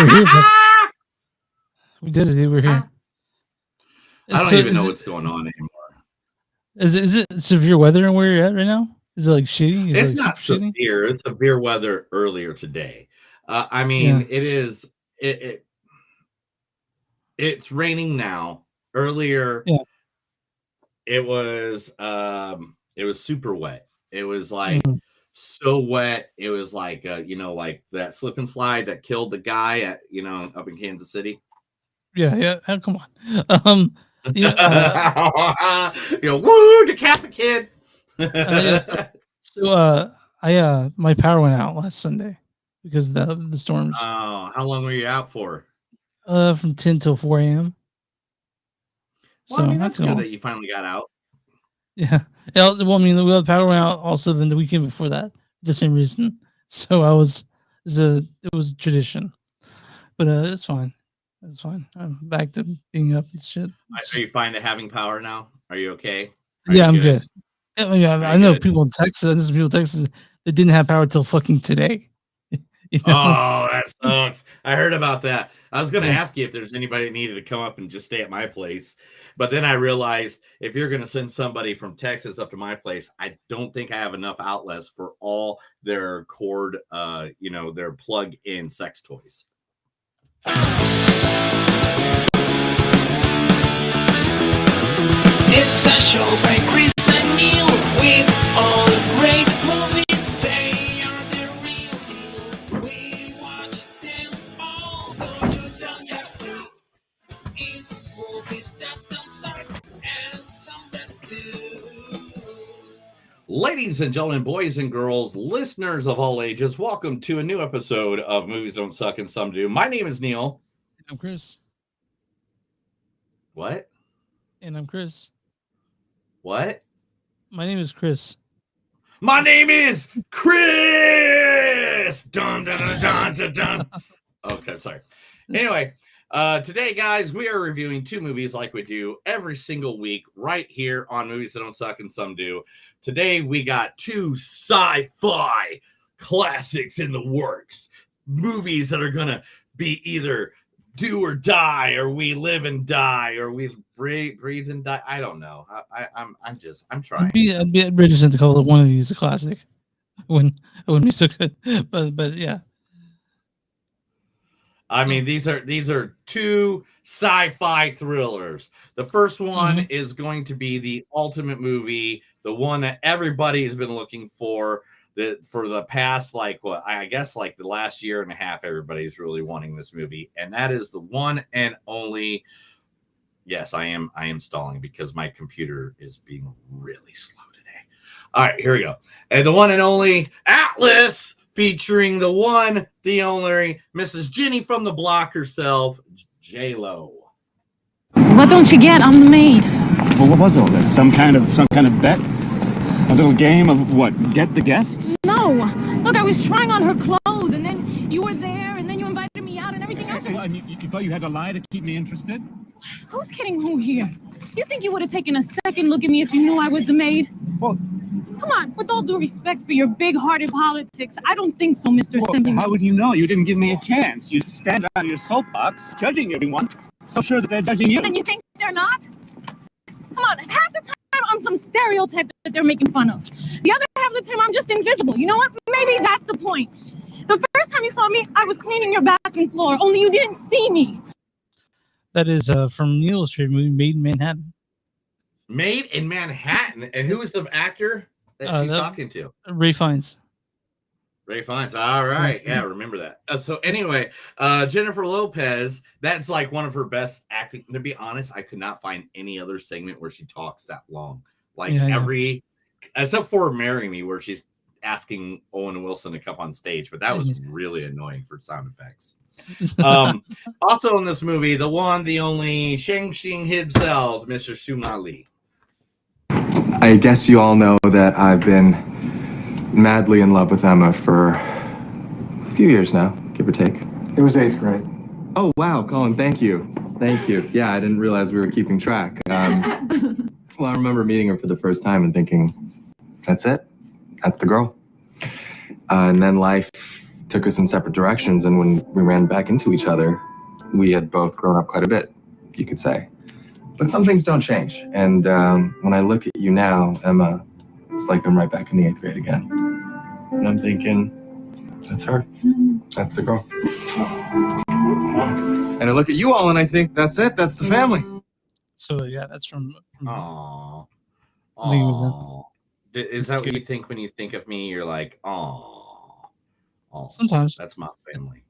We're here, but we did it. Dude. We're here. I don't even know what's going on anymore. Is it severe weather where you're at right now? Is it like shitty? It's not severe. Shitty? It's severe weather earlier today. I mean, it is. It's raining now. Earlier, it was super wet. It was like so wet. It was like like that slip and slide that killed the guy at up in Kansas City. Yeah. Oh, come on. Woo, decap a kid. My power went out last Sunday because of the storms. Oh, how long were you out for? From 10 till 4 a.m. Well, so I mean, that's good that you finally got out. Yeah. Well, I mean, the power went out also then the weekend before that, for the same reason. So it was tradition, but it's fine. It's fine. I'm back to being up and shit. Are you fine to having power now? Are you okay? I'm good. I know people in Texas. That didn't have power till fucking today. Oh, that sucks. I heard about that. I was going to ask you if there's anybody that needed to come up and just stay at my place. But then I realized if you're going to send somebody from Texas up to my place, I don't think I have enough outlets for all their cord, their plug-in sex toys. It's a show by Chris and Neil with all great movies. They are the real deal. We watch them all, so you don't have to. It's movies that don't suck and some that do. Ladies and gentlemen, boys and girls, listeners of all ages, welcome to a new episode of Movies Don't Suck and Some Do. My name is Neil. I'm Chris. What? And I'm Chris. What? My name is Chris. My name is Chris! Dun, dun, dun, dun, dun, dun. Okay, sorry. Anyway, today, guys, we are reviewing two movies like we do every single week right here on Movies That Don't Suck and Some Do. Today, we got two sci-fi classics in the works. Movies that are going to be either do or die, or we live and die, or we breathe and die. I don't know. I'm trying. I'd be reticent to call one of these a classic. I wouldn't be so good. But yeah. I mean, these are two sci-fi thrillers. The first one is going to be the ultimate movie, the one that everybody has been looking for. For the past, the last year and a half, everybody's really wanting this movie, and that is the one and only. Yes, I am stalling because my computer is being really slow today. All right, here we go. And the one and only Atlas, featuring the one, the only Mrs. Jenny from the block herself, J-Lo. What don't you get? I'm the maid. Well, what was all this? Some kind of bet? A little game of what? Get the guests? No. Look, I was trying on her clothes, and then you were there, and then you invited me out, and everything else. You thought you had to lie to keep me interested? Who's kidding who here? You think you would have taken a second look at me if you knew I was the maid? Well, come on. With all due respect for your big-hearted politics, I don't think so, Mr. Assemblyman. How would you know? You didn't give me a chance. You stand on your soapbox, judging everyone, so sure that they're judging you. And you think they're not? Come on, half the time I'm some stereotype that they're making fun of. The other half of the time I'm just invisible. You know what? Maybe that's the point. The first time you saw me, I was cleaning your bathroom floor, only you didn't see me. That is from the illustrated movie Made in Manhattan. Made in Manhattan? And who is the actor that she's talking to? Ray Fiennes. Ray Fiennes. All right. Yeah, remember that. So anyway, Jennifer Lopez, that's like one of her best acting. To be honest, I could not find any other segment where she talks that long. Except for Marry Me, where she's asking Owen Wilson to come on stage. But that was really annoying for sound effects. Also in this movie, the one, the only Shang-Chi himself, Mr. Suma Lee. I guess you all know that I've been madly in love with Emma for a few years now, give or take. It was 8th grade. Oh, wow, Colin, thank you. Thank you. Yeah, I didn't realize we were keeping track. Well, I remember meeting her for the first time and thinking, that's it. That's the girl. And then life took us in separate directions, and when we ran back into each other, we had both grown up quite a bit, you could say. But some things don't change. And when I look at you now, Emma, it's like I'm right back in the 8th grade again. And I'm thinking, that's her. That's the girl. And I look at you all and I think, that's it. That's the family. So yeah, that's from Aww. Lee was in. Aww. Is that what you think when you think of me? You're like, aww. Sometimes. That's my family.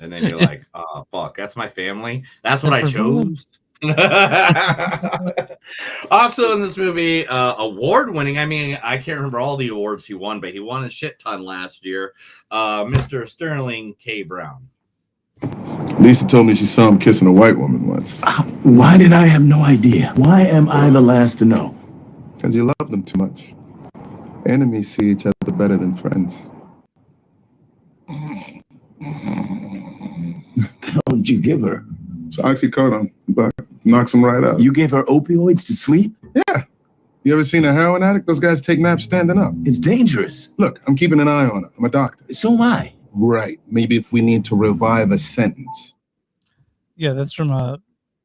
And then you're like, oh, fuck, that's my family? That's what That's I chose? Also in this movie, award-winning, I mean, I can't remember all the awards he won, but he won a shit ton last year. Mr. Sterling K. Brown. Lisa told me she saw him kissing a white woman once. Why did I have no idea? Why am I the last to know? Because you love them too much. Enemies see each other better than friends. What the hell did you give her? It's oxycodone, but knocks them right out. You gave her opioids to sleep? Yeah. You ever seen a heroin addict? Those guys take naps standing up. It's dangerous. Look, I'm keeping an eye on her. I'm a doctor. So am I. Right. Maybe if we need to revive a sentence. Yeah, that's from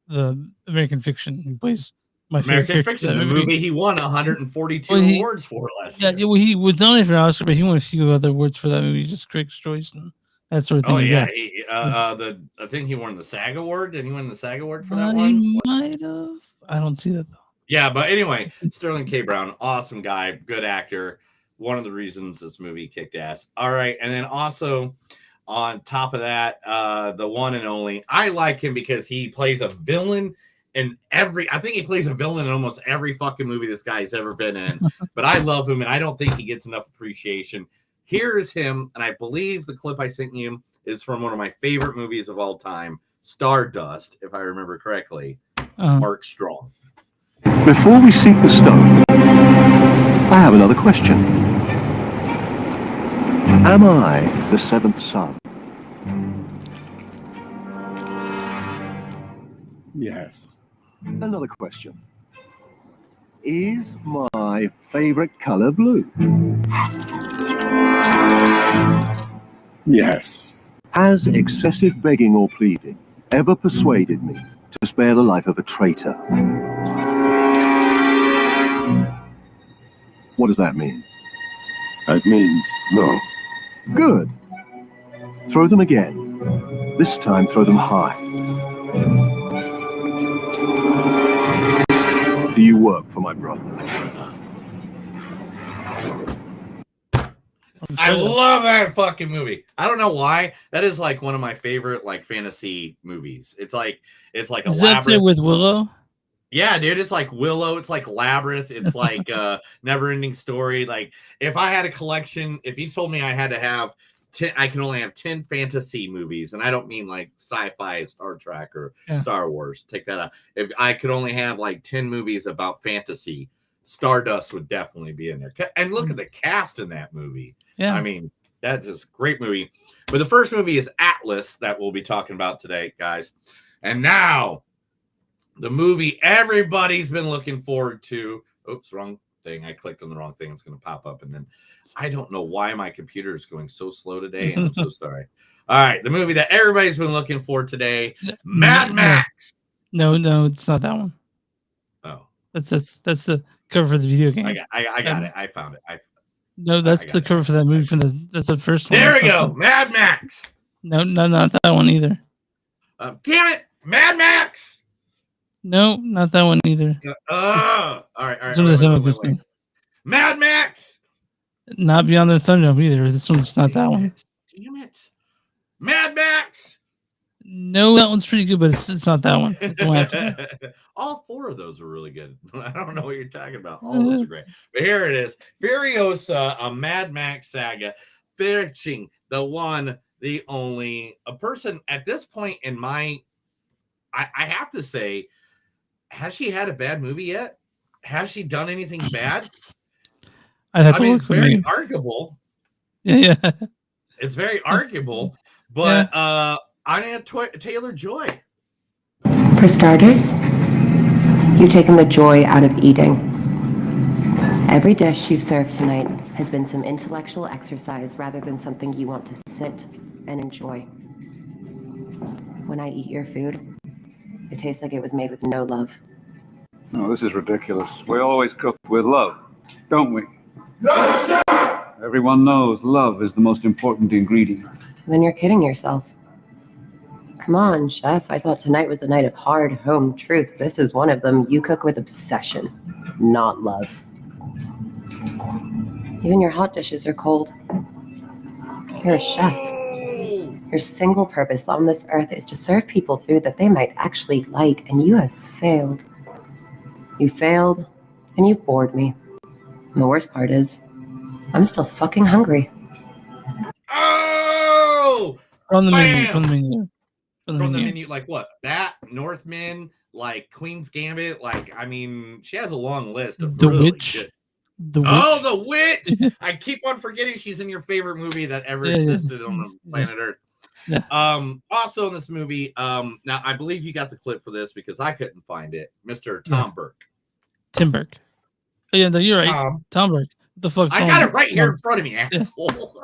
the American Fiction. He plays my favorite American character. Fiction, the movie he won 142 Well, awards for last year. Yeah, well, he was nominated for an Oscar, but he won a few other awards for that movie, just Critics' Choice and that sort of thing. Oh yeah, I think he won the SAG award. Did he win the SAG award for that one? He might have. I don't see that though. Yeah, but anyway, Sterling K. Brown, awesome guy, good actor. One of the reasons this movie kicked ass. All right, and then also on top of that, the one and only, I like him because he plays a villain in I think he plays a villain in almost every fucking movie this guy's ever been in. But I love him, and I don't think he gets enough appreciation. Here is him, and I believe the clip I sent you is from one of my favorite movies of all time, Stardust, if I remember correctly. Mark Strong. Before we seek the stone, I have another question. Am I the seventh son? Yes. Another question. Is my favorite color blue? Yes. Has excessive begging or pleading ever persuaded me to spare the life of a traitor? What does that mean? That means no. Good. Throw them again. This time, throw them high. Do you work for my brother? I love that fucking movie. I don't know why. That is like one of my favorite like fantasy movies. It's like Is a that labyrinth. there with Willow? Yeah, dude, it's like Willow. It's like Labyrinth. It's like Never-Ending Story. Like if I had a collection, if you told me I had to have 10, I can only have 10 fantasy movies, and I don't mean like sci-fi, Star Trek, or Star Wars. Take that out. If I could only have like 10 movies about fantasy, Stardust would definitely be in there. And look at the cast in that movie. Yeah, I mean, that's just a great movie. But the first movie is Atlas that we'll be talking about today, guys. And now, the movie everybody's been looking forward to. Oops, wrong thing. I clicked on the wrong thing. It's going to pop up. And then I don't know why my computer is going so slow today. And I'm so sorry. All right. The movie that everybody's been looking for today, Mad Max. No, it's not that one. Oh. That's the cover for the video game. I got it. I found it. No, that's the cover for that movie. That's the first one. There we go. Mad Max. No, not that one either. Damn it. Mad Max. No, not that one either. All right. Wait. Mad Max. Not Beyond the Thunderdome either. This one's not that one. Damn it. Mad Max. No, that one's pretty good, but it's not that one. It's the one after. All four of those are really good. I don't know what you're talking about. All of those are great. But here it is. Furiosa, a Mad Max saga, finishing the one, the only, a person at this point in my, I have to say, has she had a bad movie yet? Has she done anything bad? I mean, it's very arguable. Yeah. It's very arguable, but Anya Taylor-Joy. For starters, you've taken the joy out of eating. Every dish you serve tonight has been some intellectual exercise rather than something you want to sit and enjoy. When I eat your food, it tastes like it was made with no love. No, this is ridiculous. We always cook with love, don't we? Everyone knows love is the most important ingredient. Then you're kidding yourself. Come on, chef. I thought tonight was a night of hard home truths. This is one of them. You cook with obsession, not love. Even your hot dishes are cold. You're a chef. Your single purpose on this earth is to serve people food that they might actually like, and you have failed. You failed, and you've bored me. And the worst part is, I'm still fucking hungry. Oh! From the menu. Bam! From the menu. From the menu, like what? That, Northman, like Queen's Gambit. Like, I mean, she has a long list of The really Witch. good. The Witch. Oh, The Witch! I keep on forgetting she's in your favorite movie that ever existed on the planet Earth. Yeah. Also in this movie, now I believe you got the clip for this because I couldn't find it. Mr. Tom Burke. Tim Burke. Oh, yeah, no, you're right. Tom Burke. What the fuck's I wrong got with it right here Tom? in front of me, asshole.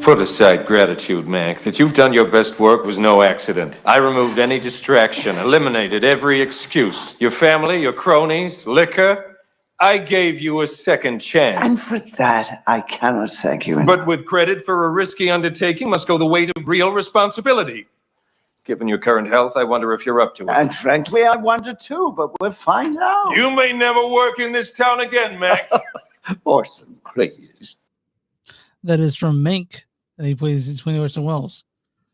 Put aside gratitude, Mac. That you've done your best work was no accident. I removed any distraction, eliminated every excuse. Your family, your cronies, liquor. I gave you a second chance. And for that, I cannot thank you enough. But with credit for a risky undertaking must go the weight of real responsibility. Given your current health, I wonder if you're up to it. And frankly, I wanted to, but we'll find out. You may never work in this town again, Mac. Orson, please. That is from Mank. He plays Orson Welles.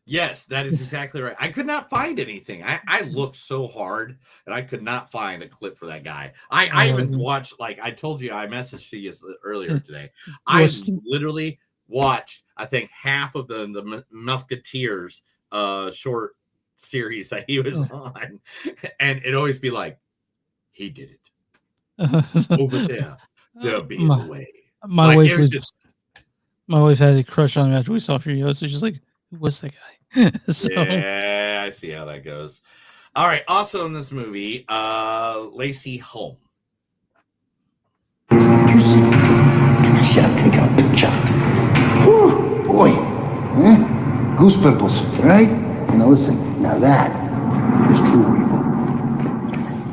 Yes, that is exactly right. I could not find anything. I looked so hard and I could not find a clip for that guy. I even watched, like I told you, I messaged to you earlier today. I literally watched, I think, half of the Musketeers short series that he was on, and it'd always be like, he did it over there. There'll be a way. My like, my wife had a crush on him after we saw Furiosa. So she's like, who was that guy? So, yeah, I see how that goes. All right. Also in this movie, Lacey Holm. Shall I take a picture? Whew, boy, goose pimples, right? Now listen, now that is true evil.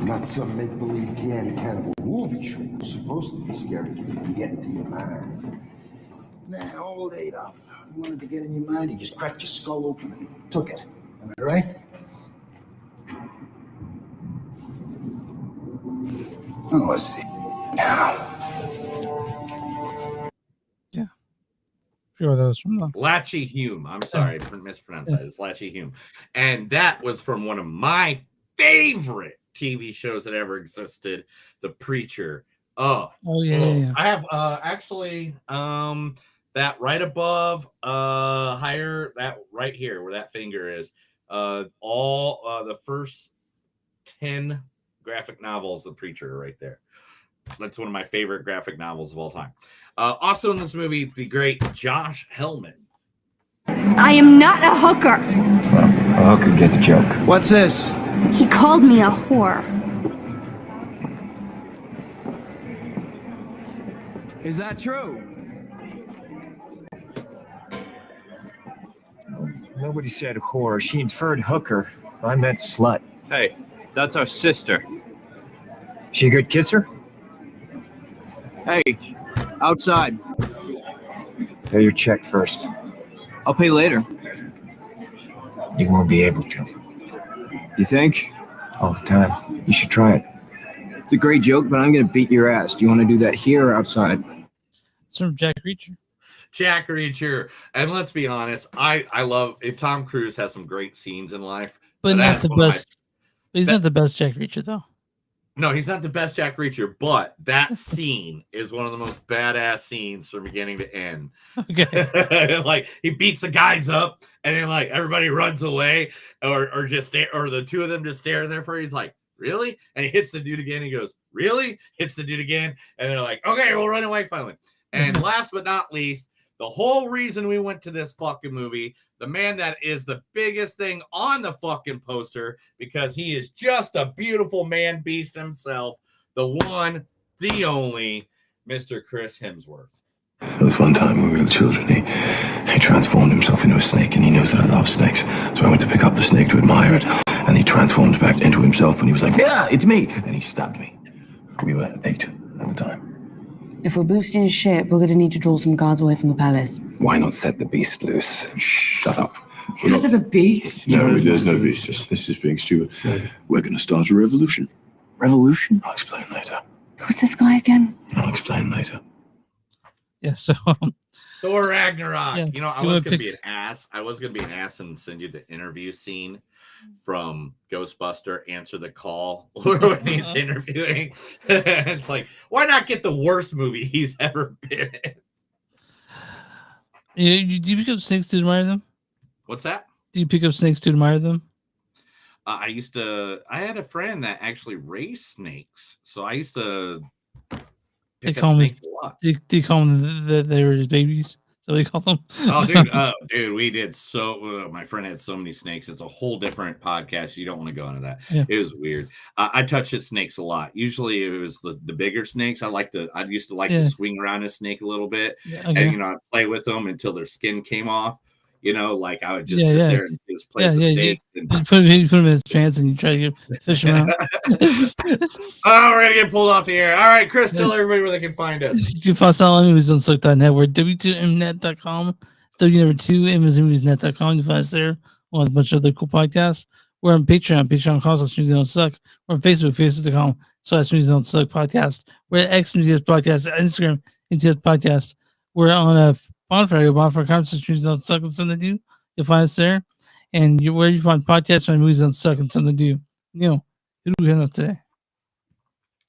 Not some make-believe cannibal movie show. It's supposed to be scary because it can get into your mind. Nah, old Adolf, you wanted to get in your mind, he just cracked your skull open and took it. Am I right? Oh, let's see. Now. yeah. Sure, that was from the Latchy Hume. I'm sorry, I mispronounced that. It's Latchy Hume. And that was from one of my favorite TV shows that ever existed, The Preacher. Oh yeah. I have actually that right above higher, that right here where that finger is, all the first 10 graphic novels, The Preacher, right there. That's one of my favorite graphic novels of all time. Also in this movie, the great Josh Hellman. I am not a hooker. Well, a hooker get the joke. What's this? He called me a whore. Is that true? Nobody said whore. She inferred hooker. I meant slut. Hey, that's our sister. She a good kisser? Hey, outside. Pay your check first. I'll pay later. You won't be able to. You think? All the time. You should try it. It's a great joke, but I'm gonna beat your ass. Do you want to do that here or outside? It's from Jack Reacher. Jack Reacher. And let's be honest, I love it. Tom Cruise has some great scenes in life. But not the best. He's not the best Jack Reacher, though. No, he's not the best Jack Reacher, but that scene is one of the most badass scenes from beginning to end. Okay. Like he beats the guys up and then like everybody runs away or just stare, or the two of them just stare there for he's like, really? And he hits the dude again. He goes, really? Hits the dude again. And they're like, okay, we'll run away finally. And last but not least, the whole reason we went to this fucking movie, the man that is the biggest thing on the fucking poster because he is just a beautiful man beast himself, the one the only Mr. Chris Hemsworth. There was one time when we were children, he transformed himself into a snake, and he knows that I love snakes. So I went to pick up the snake to admire it, and he transformed back into himself, and he was like, "Yeah, it's me!" And he stabbed me. We were 8 at the time. If we're boosting his ship, we're gonna need to draw some guards away from the palace. Why not set the beast loose? Shut up. Is it a beast? No, there's no beast. This is being stupid. We're going to start a revolution. Revolution? I'll explain later. Who's this guy again? I'll explain later. Yeah, so Thor Ragnarok. Yeah, You know, I do was a going to be pic- an ass. I was going to be an ass and send you the interview scene from Ghostbuster Answer the Call when he's interviewing. It's like, why not get the worst movie he's ever been in? do you pick up snakes to admire them? What's that? Do you pick up snakes to admire them? I had a friend that actually raised snakes. So I used to They pick call up them. snakes a lot. They call them that they were his babies. So they call them. Dude, we did so. My friend had so many snakes. It's a whole different podcast. You don't want to go into that. Yeah. It was weird. I touched his snakes a lot. Usually, it was the bigger snakes. I used to like Yeah. to swing around a snake a little bit, Yeah, okay. and I'd play with them until their skin came off. Like I would just Yeah, sit yeah. there and just play with the snakes. You put him in his pants and you try to fish him out. Oh, we're gonna get pulled off the air. All right, Chris, tell everybody where they can find us. You can find us on movies.net. We're w2mnet.com. w2mnet.com. You can find us there. We'll have a bunch of other cool podcasts. We're on Patreon. Patreon.com / Movies Don't Suck. We're on Facebook. Facebook.com / Movies Don't Suck podcast. We're at X Movies Podcast. Instagram Movies Podcast. We're on a bonfire conference. Movies Don't Suck and something to do. You'll find us there. And where you find podcasts on Movies Don't Suck and something to do. Neil, who do we have today?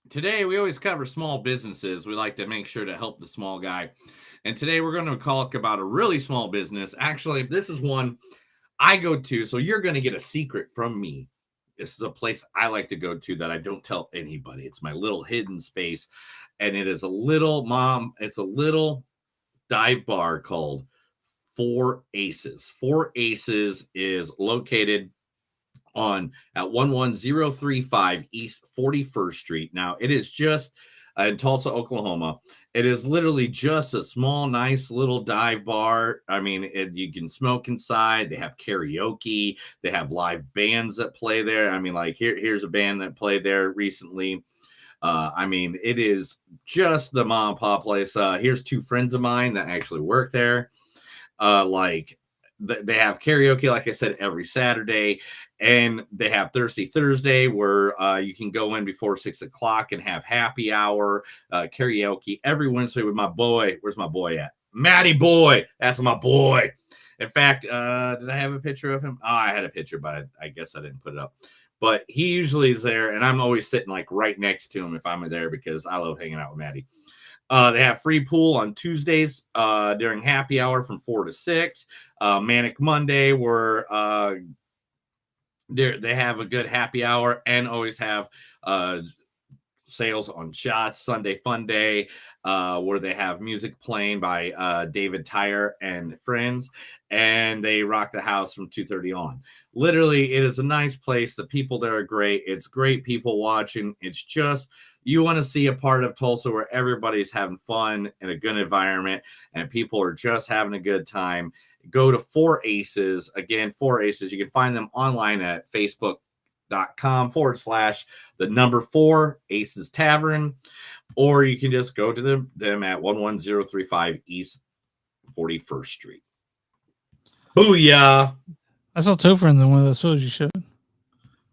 Today, we always cover small businesses. We like to make sure to help the small guy. And today, we're going to talk about a really small business. Actually, this is one I go to, so you're going to get a secret from me. This is a place I like to go to that I don't tell anybody. It's my little hidden space. And it is a little dive bar called Four Aces. Four Aces is located at 11035 East 41st Street. Now, it is just in Tulsa, Oklahoma. It is literally just a small, nice little dive bar. I mean, you can smoke inside. They have karaoke. They have live bands that play there. I mean, like here's a band that played there recently. I mean, it is just the mom and pop place. Here's two friends of mine that actually work there. They have karaoke, like I said, every Saturday, and they have Thirsty Thursday where you can go in before 6 o'clock and have happy hour karaoke every Wednesday with my boy. Where's my boy at? Matty Boy. That's my boy. In fact, did I have a picture of him? Oh, I had a picture, but I guess I didn't put it up. But he usually is there, and I'm always sitting like right next to him if I'm there because I love hanging out with Matty. They have free pool on Tuesdays during happy hour from 4 to 6. Manic Monday, where they have a good happy hour and always have sales on shots. Sunday Fun Day, where they have music playing by David Tyre and friends, and they rock the house from 2:30 on. Literally, it is a nice place. The people there are great. It's great people watching. It's just you want to see a part of Tulsa where everybody's having fun in a good environment and people are just having a good time. Go to Four Aces. Again, Four Aces. You can find them online at facebook.com /4 Aces Tavern, or you can just go to them at 11035 East 41st Street. Booyah! I saw Topher in one of those photos you showed.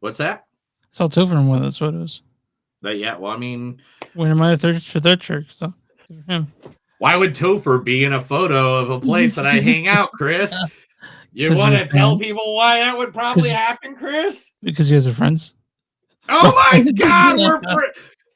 What's that? I saw Topher in one of those photos. Yeah, well, I mean, wearing my third shirt, so good for him. Why would Topher be in a photo of a place that I hang out, Chris? You want to tell people why that would probably happen, Chris? Because you guys are friends. Oh my God,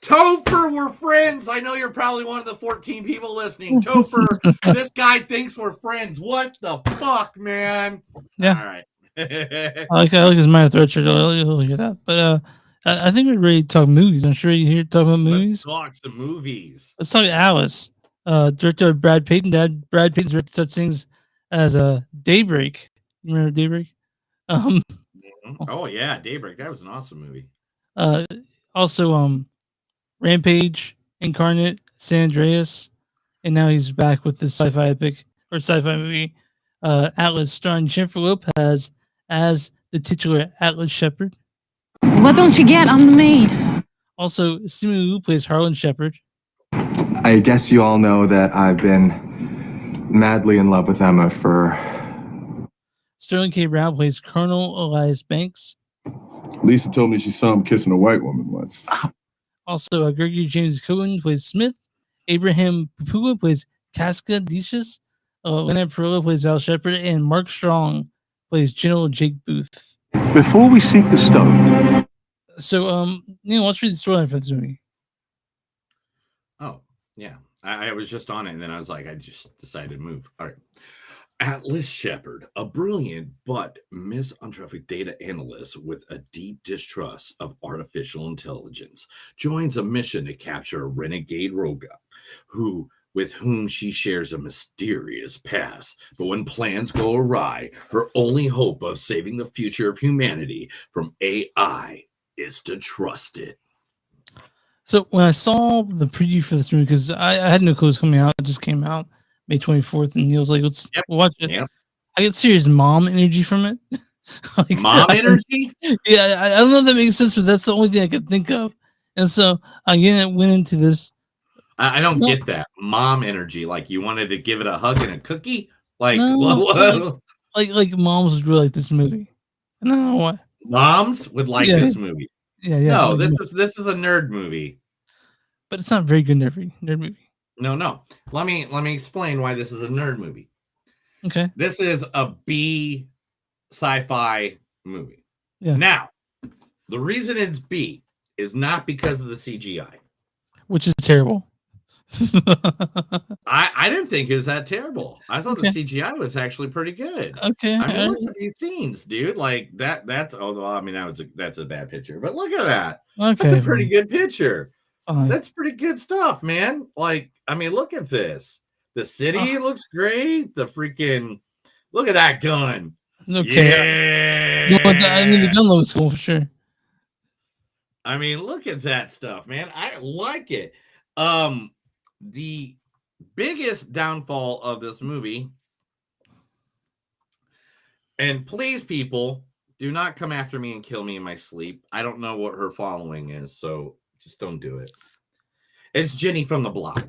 Topher, we're friends. I know you're probably one of the 14 people listening. Topher, this guy thinks we're friends. What the fuck, man? Yeah. All right. I like his minor third shirt. You'll hear that. But I think we're ready to talk movies. I'm sure you hear talk about movies. Let's talk the movies. Let's talk Alice. Director Brad Payton. Brad Payton's directed such things as Daybreak. You remember Daybreak? Oh yeah, Daybreak. That was an awesome movie. Also, Rampage Incarnate, San Andreas, and now he's back with this sci-fi epic or sci-fi movie, Atlas, starring Jennifer Lopez as the titular Atlas Shepard. What don't you get? I'm the maid. Also, Simu Liu plays Harlan Shepard. I guess you all know that I've been madly in love with Emma for... Sterling K. Brown plays Colonel Elias Banks. Lisa told me she saw him kissing a white woman once. Also, Gregory James Cohen plays Smith. Abraham Papua plays Casca Decius. Lena Perillo plays Val Shepard. And Mark Strong plays General Jake Booth. Before we seek the stone. So, Neil, let's read the storyline for this movie. Oh, yeah. I was just on it, and then I was like, I just decided to move. All right. Atlas Shepard, a brilliant but misanthropic data analyst with a deep distrust of artificial intelligence, joins a mission to capture a renegade robot with whom she shares a mysterious past. But when plans go awry, her only hope of saving the future of humanity from AI is to trust it. So when I saw the preview for this movie, because I had no clue it was coming out, it just came out May 24th, and Neil's like, let's watch it. Yep. I get serious mom energy from it. Like, mom energy? Yeah, I don't know if that makes sense, but that's the only thing I could think of. And so again, went into this. I don't get that mom energy. Like you wanted to give it a hug and a cookie. Like, No, like moms would really like this movie. I don't know why. Moms would like this movie. Yeah. No, like, this is a nerd movie. But it's not very good nerd movie. No. Let me explain why this is a nerd movie. Okay. This is a B sci-fi movie. Yeah. Now, the reason it's B is not because of the CGI, which is terrible. I didn't think it was that terrible. I thought the CGI was actually pretty good. Okay. I mean, look at these scenes, dude. Like that's I mean, that's a bad picture, but look at that. Okay. That's a pretty good picture. Fine. That's pretty good stuff, man. Like, I mean, look at this. The city looks great. The freaking look at that gun. Okay. Yeah. I mean, the gun looks cool for sure. I mean, look at that stuff, man. I like it. The biggest downfall of this movie, and please, people, do not come after me and kill me in my sleep. I don't know what her following is, so just don't do it. It's Jenny from the block.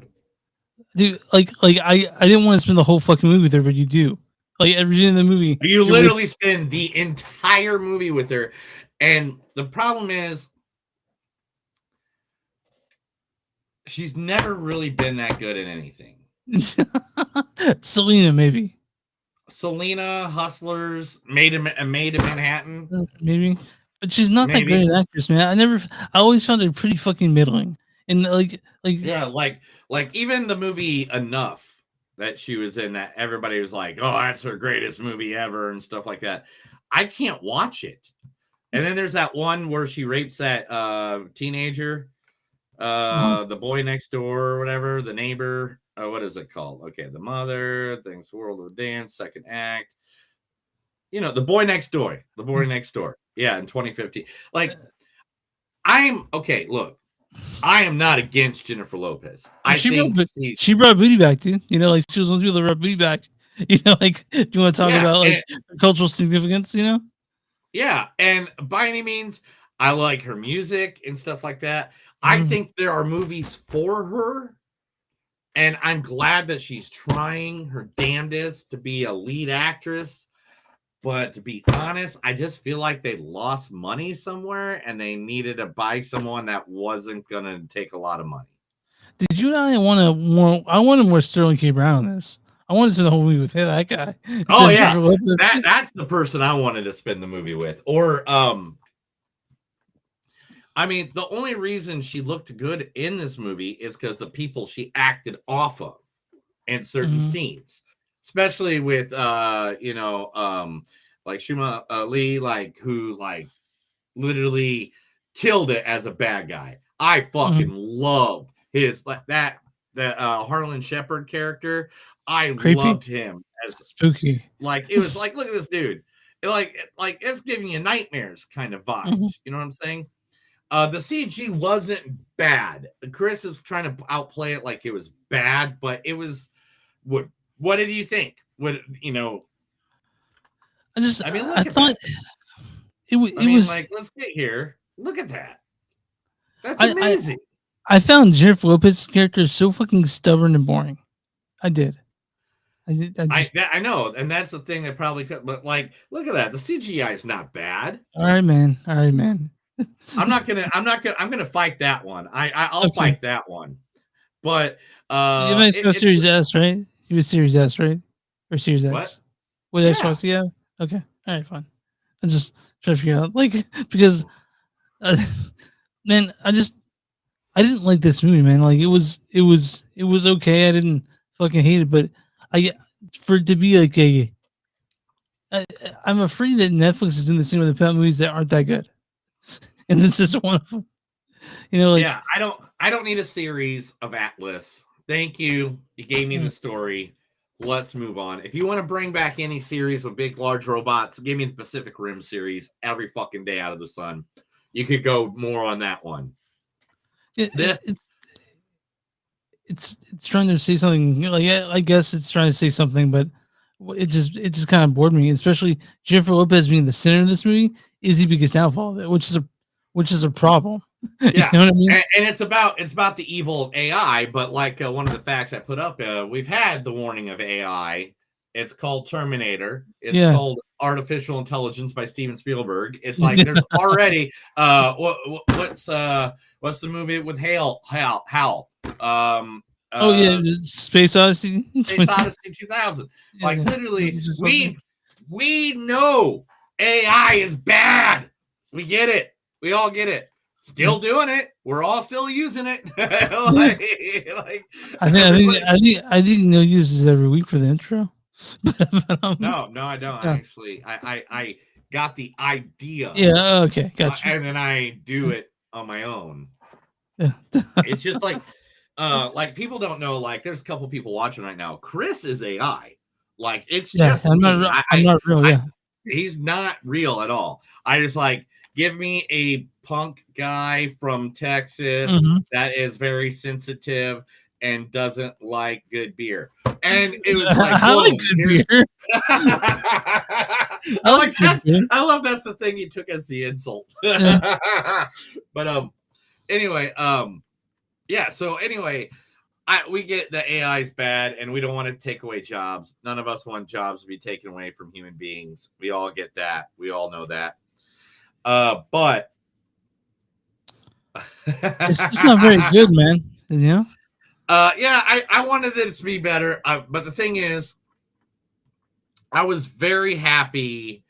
Dude, like I didn't want to spend the whole fucking movie with her, but you do. Like at the beginning of the movie. You literally spend the entire movie with her. And the problem is she's never really been that good at anything. Selena, maybe. Selena, Hustlers, Made in Manhattan. Maybe. But she's not that great an actress, man. I always found her pretty fucking middling. And yeah, like even the movie Enough that she was in, that everybody was like, oh, that's her greatest movie ever and stuff like that. I can't watch it. And then there's that one where she rapes that teenager, the boy next door or whatever, the neighbor. What is it called? Okay, The Mother, Things World of Dance, second act. You know, The Boy Next Door. The Boy Next Door. Yeah, in 2015. Like, look, I am not against Jennifer Lopez. She brought booty back, dude. You know, like she was one of the people that brought booty back. You know, like, do you want to talk about like cultural significance, you know? Yeah, and by any means, I like her music and stuff like that. I think there are movies for her, and I'm glad that she's trying her damnedest to be a lead actress. But to be honest, I just feel like they lost money somewhere, and they needed to buy someone that wasn't going to take a lot of money. Did you not want more? I wanted more Sterling K. Brown in this. I wanted to spend the whole movie with that guy. Oh yeah, that's the person I wanted to spend the movie with. Or I mean, the only reason she looked good in this movie is because the people she acted off of in certain scenes, especially with like Shuma Lee, like who like literally killed it as a bad guy. I fucking loved his the Harlan Shepard character. I loved him as spooky. Like it was like, look at this dude. Like it's giving you nightmares kind of vibes. You know what I'm saying? The CG wasn't bad. Chris is trying to outplay it like it was bad, but it was. What did you think? What I mean, look I at thought that. it I mean, was. like, let's get here. Look at that. That's I, I amazing. I found Jennifer Lopez's character so fucking stubborn and boring. I did. I know, and that's the thing that probably could. But like, look at that. The CGI is not bad. All right, man. I'm gonna fight that one. I'll Okay. fight that one. But You might go Series S, right? You was Series S, right? Or Series What? X? What Xbox do you have? Okay. All right, fine. I'm just trying to figure out, like, because, man, I didn't like this movie, man. Like, it was okay. I didn't fucking hate it, but for it to be like I'm afraid that Netflix is doing the same with the movies that aren't that good, and this is one of them. Yeah, I don't need a series of Atlas. Thank you. You gave me the story. Let's move on. If you want to bring back any series with big, large robots, give me the Pacific Rim series every fucking day out of the sun. You could go more on that one. It's trying to say something. Like, I guess it's trying to say something, but it just kind of bored me. Especially Jennifer Lopez being the center of this movie is the biggest downfall of it, which is a problem. Yeah, you know what I mean? And it's about the evil of AI. But like one of the facts I put up, we've had the warning of AI. It's called Terminator. It's called Artificial Intelligence by Steven Spielberg. It's like there's already what's the movie with Hal? Space Odyssey. Space Odyssey 2000. Like literally, we know AI is bad. We get it. We all get it. Still doing it. We're all still using it. I think they'll use this every week for the intro. No, I don't actually. I got the idea. Yeah. Okay. Gotcha. And then I do it on my own. Yeah. It's just like people don't know. Like, there's a couple people watching right now. Chris is AI. Like, it's just I'm me. not real. Yeah. He's not real at all. I just like give me a punk guy from Texas that is very sensitive and doesn't like good beer. And it was like, I like good beer. I love that's the thing you took as the insult. But anyway, yeah. So anyway, we get the AI is bad, and we don't want to take away jobs. None of us want jobs to be taken away from human beings. We all get that. We all know that. But it's just not very good, man. You know? Yeah, I wanted it to be better. But the thing is, I was very happy.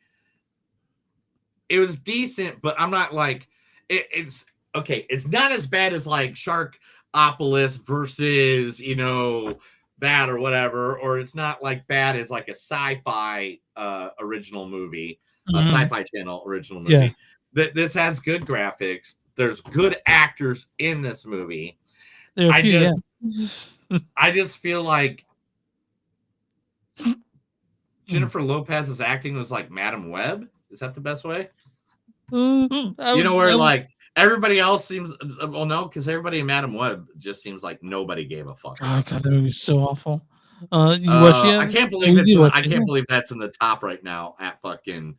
It was decent, but I'm not like it's okay. It's not as bad as like Sharkopolis versus that or whatever, or it's not like bad as like a sci-fi original movie, a Sci-Fi Channel original movie. Yeah. This has good graphics. There's good actors in this movie. I just feel like Jennifer Lopez's acting was like Madam Web. Is that the best way? Like everybody else seems no, because everybody in Madam Web just seems like nobody gave a fuck. Oh god, that movie is so awful. I can't believe that's in the top right now at fucking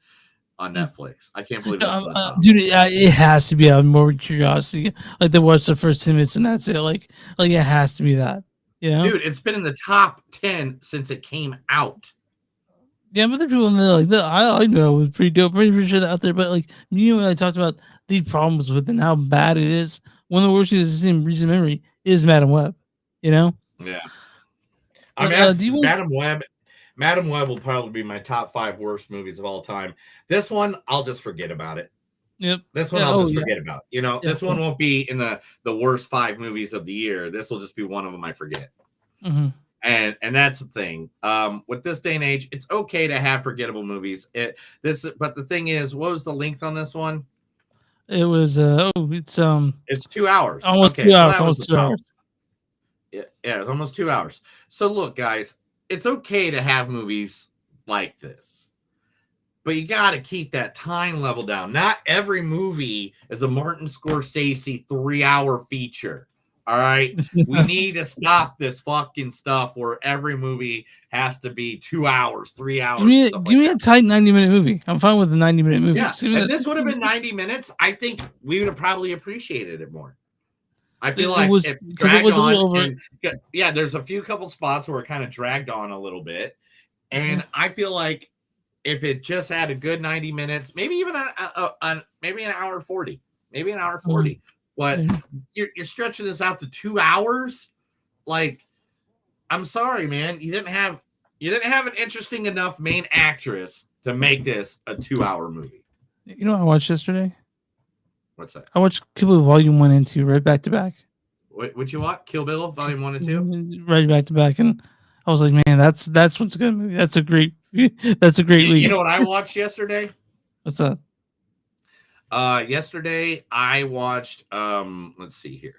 on Netflix. I can't believe that's in the top. Dude, it has to be out of more curiosity. Like they watch the first 10 minutes and that's it. Like it has to be that. Dude, it's been in the top 10 since it came out. Yeah, but there are people in there like that. I know it was pretty dope. Pretty sure that out there, but like I talked about the problems with it and how bad it is. One of the worst movies in recent memory is Madam Web. Yeah. I mean, Madam Web will probably be my top 5 worst movies of all time. This one, I'll just forget about it. Yep. This one I'll just forget about. This one won't be in the worst 5 movies of the year. This will just be one of them I forget. Mm-hmm. And that's the thing. With this day and age, it's okay to have forgettable movies. But the thing is, what was the length on this one? It was it's 2 hours. Almost 2 hours. Almost 2 hours. Yeah, it's almost 2 hours. So look, guys, it's okay to have movies like this. but you got to keep that time level down. Not every movie is a Martin Scorsese 3-hour feature. All right. We need to stop this fucking stuff where every movie has to be 2 hours, 3 hours. Give me a tight 90-minute movie. I'm fine with a 90-minute movie. Yeah. If this would have been 90 minutes, I think we would have probably appreciated it more. I feel like it dragged on. Yeah, there's a couple spots where it kind of dragged on a little bit. And I feel like if it just had a good 90 minutes, maybe even maybe an hour 40, maybe an hour 40. But you're stretching this out to 2 hours. Like, I'm sorry, man. You didn't have an interesting enough main actress to make this a 2-hour movie. You know what I watched yesterday? What's that? I watched Kill Bill Volume 1 and 2 right back to back. What you want? Kill Bill Volume 1 and 2? Right back to back, and I was like, man, that's what's a good movie. That's a great lead. You know what I watched yesterday? What's that? Yesterday I watched let's see here.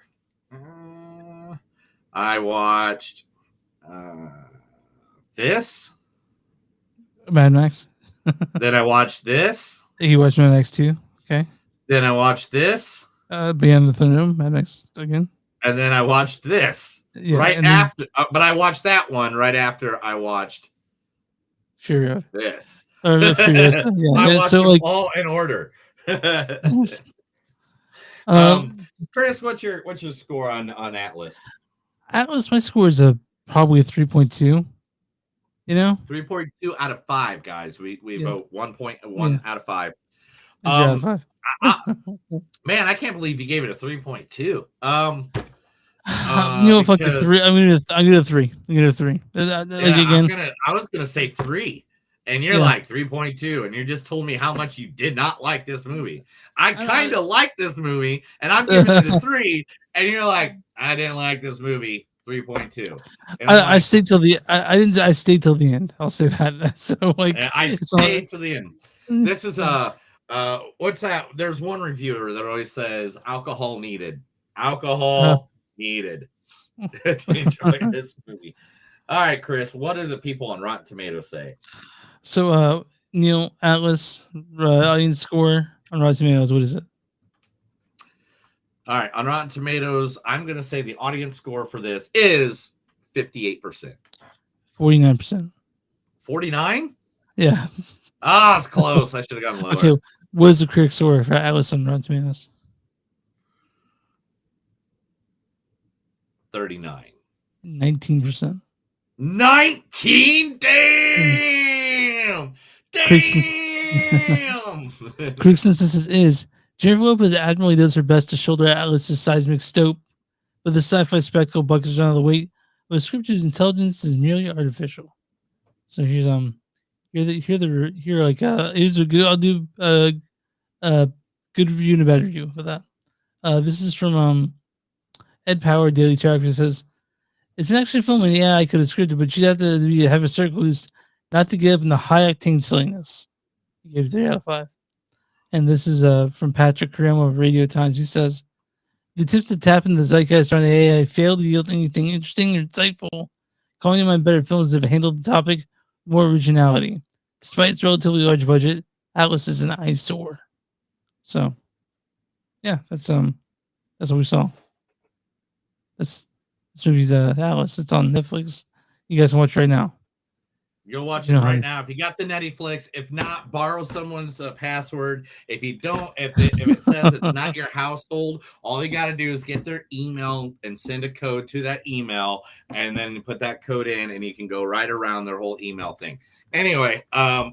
I watched this. Mad Max. Then I watched this. You watched Mad Max 2. Okay. Then I watched this. Beyond the Thunderdome, Mad Max again. And then I watched this after. But I watched that one right after I watched Furiosa. This. Furiosa. Yeah. I watched them all in order. Chris, what's your score on Atlas? Atlas, my score is probably a 3.2. You know, 3.2 out of 5, guys. We vote 1.1 out of 5. Out of 5. Man, I can't believe you gave it a 3.2. You know, fuck it, 3. I'm gonna 3. I'm gonna 3. Again, I was gonna say 3, and you're like 3.2, and you just told me how much you did not like this movie. I kind of like this movie, and I'm giving it a 3, and you're like, I didn't like this movie. 3.2. I stayed till the. I didn't. I stayed till the end. I'll say that. So like, I stayed to the end. This is what's that? There's one reviewer that always says alcohol needed. Alcohol needed to enjoy this movie. All right, Chris, what do the people on Rotten Tomatoes say? So Neil, Atlas, audience score on Rotten Tomatoes, what is it? All right, on Rotten Tomatoes, I'm going to say the audience score for this is 58%. 49%. 49? Yeah. Ah, it's close. I should have gone lower. Okay, what is the critic score for Atlas on Rotten Tomatoes? 39. 19%. 19? Damn! Damn! Critic consensus is Jennifer Lopez admirably does her best to shoulder Atlas's seismic stope, but the sci-fi spectacle buckets around the weight of a script whose intelligence is merely artificial. So here's here's a good. I'll do good review and a bad review for that. This is from Ed Power, Daily Telegraph. It says it's an action film, and yeah, I could have scripted, but you'd have to have a circle who's not to get up in the high octane silliness. He gave it 3 out of 5. And this is from Patrick Caramo of Radio Times. He says, the tips to tap into the zeitgeist around AI failed to yield anything interesting or insightful. Calling in my better films have handled the topic with more originality. Despite its relatively large budget, Atlas is an eyesore. So, yeah, that's what we saw. This movie's Atlas. It's on Netflix. You guys can watch it right now. Go watch it right now. If you got the Netflix, if not, borrow someone's password. If you don't, if it says it's not your household, all you got to do is get their email and send a code to that email, and then put that code in, and you can go right around their whole email thing. Anyway, are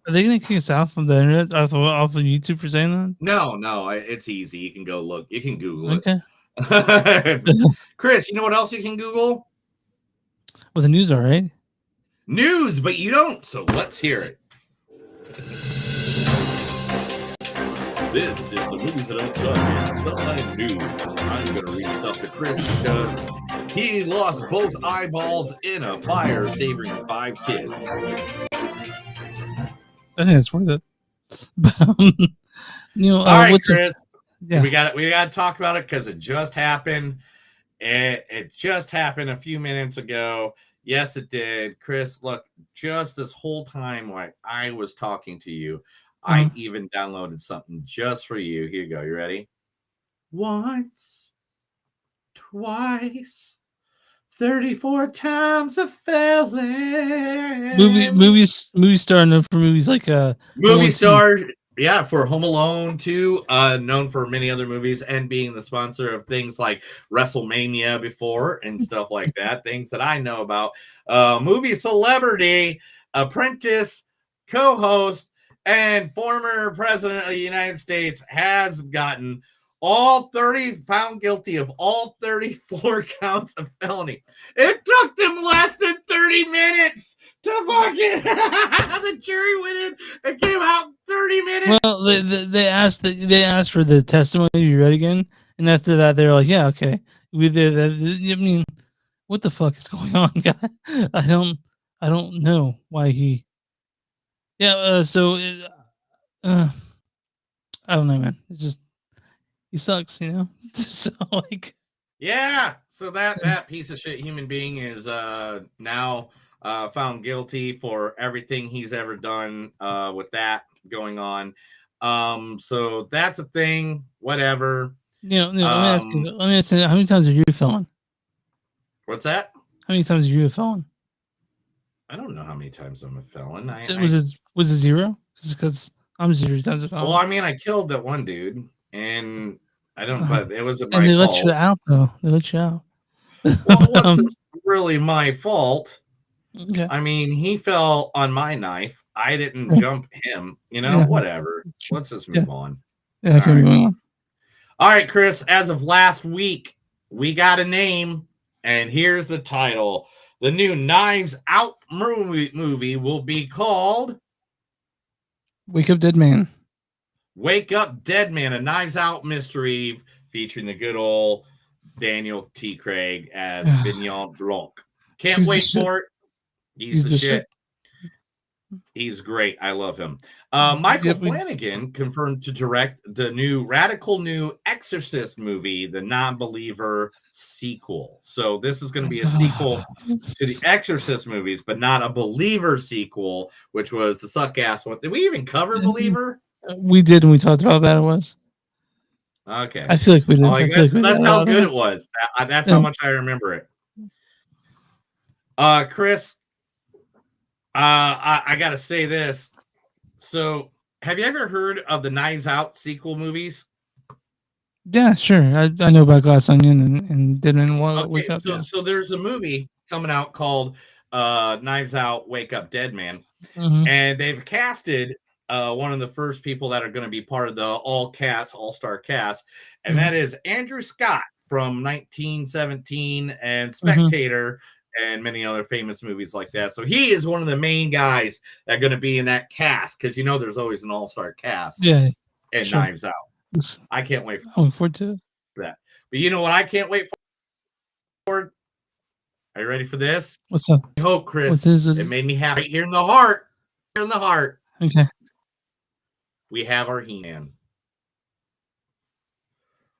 they going to kick us out from the internet, off of YouTube for saying that? No, it's easy. You can go look. You can Google it. Okay. Chris, you know what else you can Google? Well, the news, all right. News, but you don't, so let's hear it. This is the Movies That Don't Suck Inside News. I'm going to read stuff to Chris because he lost both eyeballs in a fire saving 5 kids. I think it's worth it. All right, Chris. Yeah. We got to talk about it because it just happened. It just happened a few minutes ago. Yes, it did. Chris, look, just this whole time while I was talking to you, I even downloaded something just for you. Here you go. You ready? Once, twice, 34 times a felon. Movie star known for movies like Home Movie Alone 2. star, yeah, for Home Alone 2, known for many other movies and being the sponsor of things like WrestleMania before and stuff like that, things that I know about. Movie celebrity, apprentice, co-host, and former president of the United States has gotten found guilty of all 34 counts of felony. It took them less than 30 minutes to fucking the jury went in and came out 30 minutes. Well, they asked for the testimony to be read again, and after that they're like, yeah, okay. I mean, what the fuck is going on, guy? I don't know why he. Yeah. I don't know, man. It's just he sucks, you know. So like. Yeah, so that piece of shit human being is now found guilty for everything he's ever done with that going on. So that's a thing. Whatever. Let me ask you. How many times are you a felon? What's that? How many times are you a felon? I don't know how many times I'm a felon. Was it zero? Because I'm 0 times a felon. Well, I mean, I killed that one dude, and I don't. But it wasn't my and they fault. let you out, though. They let you out. Well, it wasn't really my fault. Okay. I mean, he fell on my knife. I didn't jump him. You know, whatever. Let's just move on. Yeah, I can move on. All right, Chris. As of last week, we got a name, and here's the title. The new Knives Out movie will be called Wake Up Dead Man. Wake Up Dead Man, a Knives Out mystery featuring the good old Daniel T. Craig as Vignon Blanc. Can't wait for it. He's the shit. He's great. I love him. Michael Flanagan confirmed to direct the radical new Exorcist movie, the Non-Believer sequel. So this is going to be a sequel to the Exorcist movies, but not a Believer sequel, which was the suck-ass one. Did we even cover Believer? We did, and we talked about how bad it was. Okay. I feel like we did. That's how good it was. That's how much I remember it. Chris, I got to say this. So, have you ever heard of the Knives Out sequel movies? Yeah, sure. I know about Glass Onion and didn't want to wake up. So there's a movie coming out called Knives Out Wake Up Dead Man. Mm-hmm. And they've casted one of the first people that are going to be part of the all-star cast, and that is Andrew Scott from 1917 and Spectator and many other famous movies like that. So he is one of the main guys that are going to be in that cast, because there's always an all-star cast in Knives Out. I can't wait for that. But you know what I can't wait for? Are you ready for this? What's up? I hope, Chris. It made me happy right here in the heart. Okay. We have our He-Man.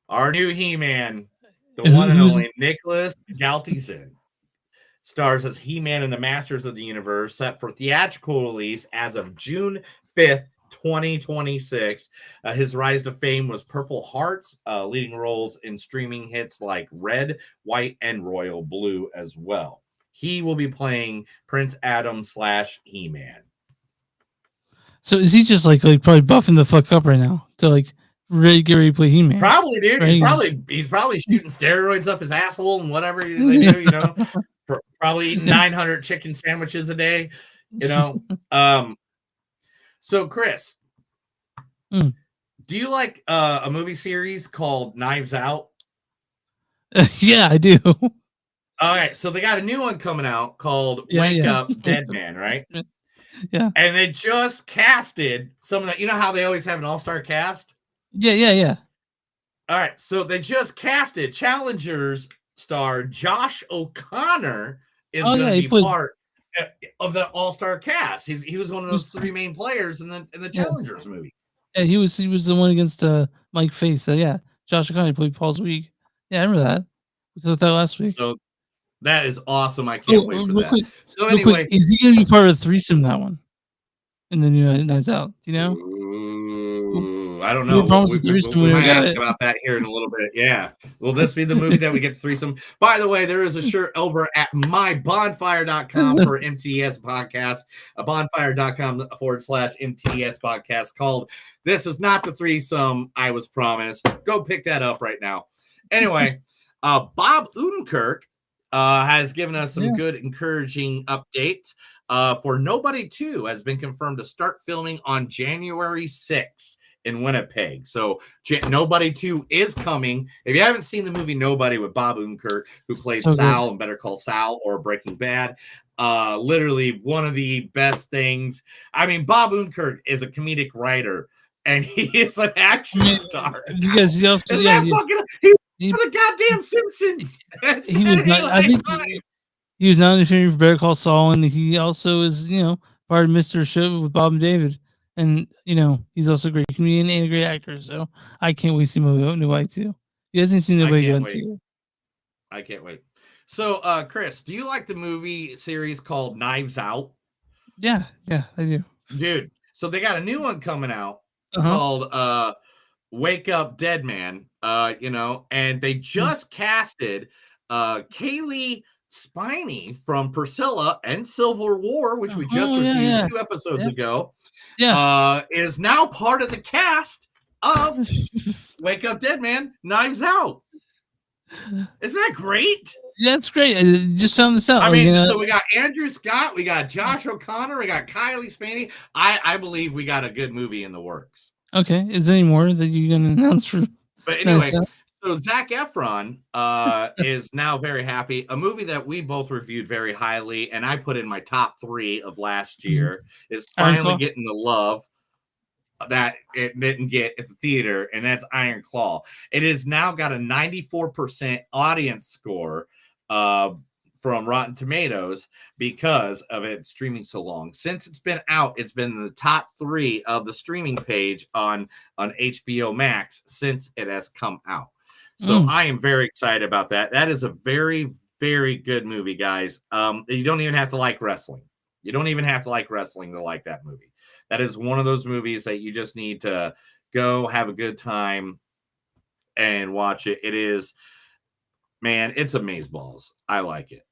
Our new He-Man, the one and only Nicholas Galtison, stars as He-Man and the Masters of the Universe, set for theatrical release as of June 5th, 2026. His rise to fame was Purple Hearts, leading roles in streaming hits like Red, White, and Royal Blue as well. He will be playing Prince Adam / He-Man. So is he just like probably buffing the fuck up right now to like really get ready to play He-Man? Probably, dude. Right? He's probably shooting steroids up his asshole and whatever they do, you know. Probably eating 900 chicken sandwiches a day, you know. So Chris, do you like a movie series called Knives Out? Yeah, I do. All right, so they got a new one coming out called Wake Up Dead Man, right? Yeah. And they just casted some of that. You know how they always have an all-star cast? Yeah. All right, so they just casted Challengers star Josh O'Connor is going to be part of the all-star cast. He was one of those three main players in the Challengers movie. Yeah, he was the one against Mike Face. Josh O'Connor played Paul Zweig. Yeah, I remember that. We talked about that last week. So That is awesome. I can't wait for real that. quick, So real quick, anyway, is he gonna be part of the threesome that one in the new Nights Out? Do you know? ooh, I don't We were know. promised a threesome. We We never might got ask it. about that here in a little bit. Yeah. Will this be the movie that we get threesome? By the way, there is a shirt over at mybonfire.com for MTS podcast, bonfire.com/MTS podcast called This Is Not the Threesome I Was Promised. Go pick that up right now. Anyway, Bob Odenkirk has given us some good, encouraging updates. For Nobody 2 has been confirmed to start filming on January 6th in Winnipeg. So Nobody 2 is coming. If you haven't seen the movie Nobody with Bob Odenkirk, who played Sal in Better Call Saul or Breaking Bad, literally one of the best things. I mean, Bob Odenkirk is a comedic writer, and he is an action star. You guys, he also, Isn't yeah, that fucking? He's the goddamn Simpsons. he was not. I think he was nominated for Better Call Saul, and he also is, part of Mr. Show with Bob and David. And he's also a great comedian and a great actor. So I can't wait to see Nobody 2. He hasn't seen Nobody 2. I can't wait. So, Chris, do you like the movie series called Knives Out? Yeah, I do. Dude, so they got a new one coming out called Wake Up Dead Man, and they just casted Kaylee Spiney from Priscilla and Civil War, which we just reviewed 2 episodes ago, is now part of the cast of Wake Up Dead Man, Knives Out. Isn't that great? Yeah, that's great. I just found this out. I mean, so we got Andrew Scott, we got Josh O'Connor, we got Kylie Spiney. I believe we got a good movie in the works. Okay, is there any more that you're gonna announce for? But anyway, so Zac Efron is now very happy. A movie that we both reviewed very highly, and I put in my top 3 of last year, is finally getting the love that it didn't get at the theater, and that's Iron Claw. It has now got a 94% audience score from Rotten Tomatoes because of it streaming so long. Since it's been out, it's been in the top 3 of the streaming page on HBO Max since it has come out. So I am very excited about that. That is a very, very good movie, guys. You don't even have to like wrestling. You don't even have to like wrestling to like that movie. That is one of those movies that you just need to go have a good time and watch it. It is, man, it's amazeballs. I like it.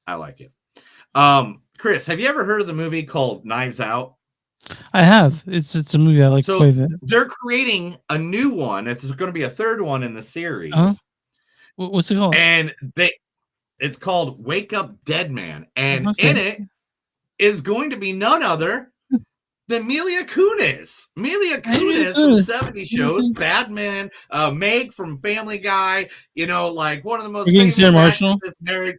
Chris, have you ever heard of the movie called Knives Out? I have. It's a movie I like quite a bit. They're creating a new one. It's going to be a 3rd one in the series. What's it called? And it's called Wake Up Dead Man. And in it is going to be none other than Mila Kunis. Mila Kunis from 70 shows, Batman, Meg from Family Guy, like one of the most famous Sarah Marshall. Married,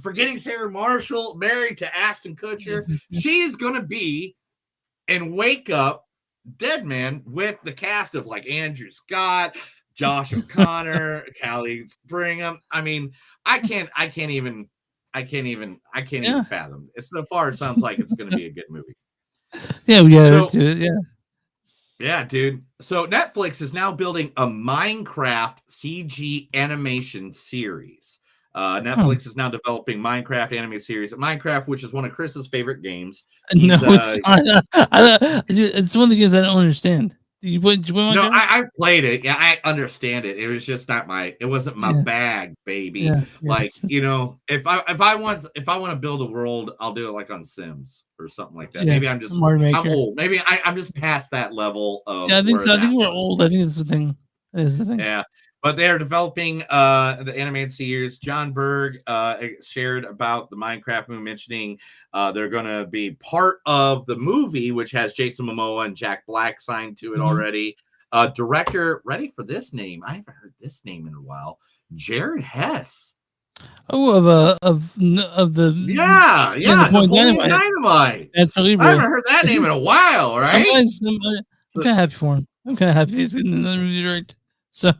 forgetting Sarah Marshall, married to Ashton Kutcher. She's going to be in Wake Up Dead Man with the cast of like Andrew Scott, Josh O'Connor, Callie Springham. I mean, I can't even fathom. So far, it sounds like it's going to be a good movie. Yeah, yeah, dude. So Netflix is now building a Minecraft CG animation series. Netflix is now developing Minecraft anime series. Minecraft, which is one of Chris's favorite games. No, it's not. It's one of the games I don't understand. You play No, I've played it. Yeah, I understand it. It was just not it wasn't my bag, baby. Yeah, like, if I want to build a world, I'll do it like on Sims or something like that. Yeah, Maybe I'm old. Maybe I'm just past that level of. Yeah, I think so. I think we're old. I think that's the thing. That is the thing. Yeah. But they are developing the animated series. John Berg shared about the Minecraft movie, mentioning they're going to be part of the movie, which has Jason Momoa and Jack Black signed to it already. Director, ready for this name? I haven't heard this name in a while. Jared Hess. Oh, of the Napoleon Dynamite. Absolutely, I haven't heard that name in a while, right? I'm kind of happy for him. I'm kind of happy he's getting another movie direct. So.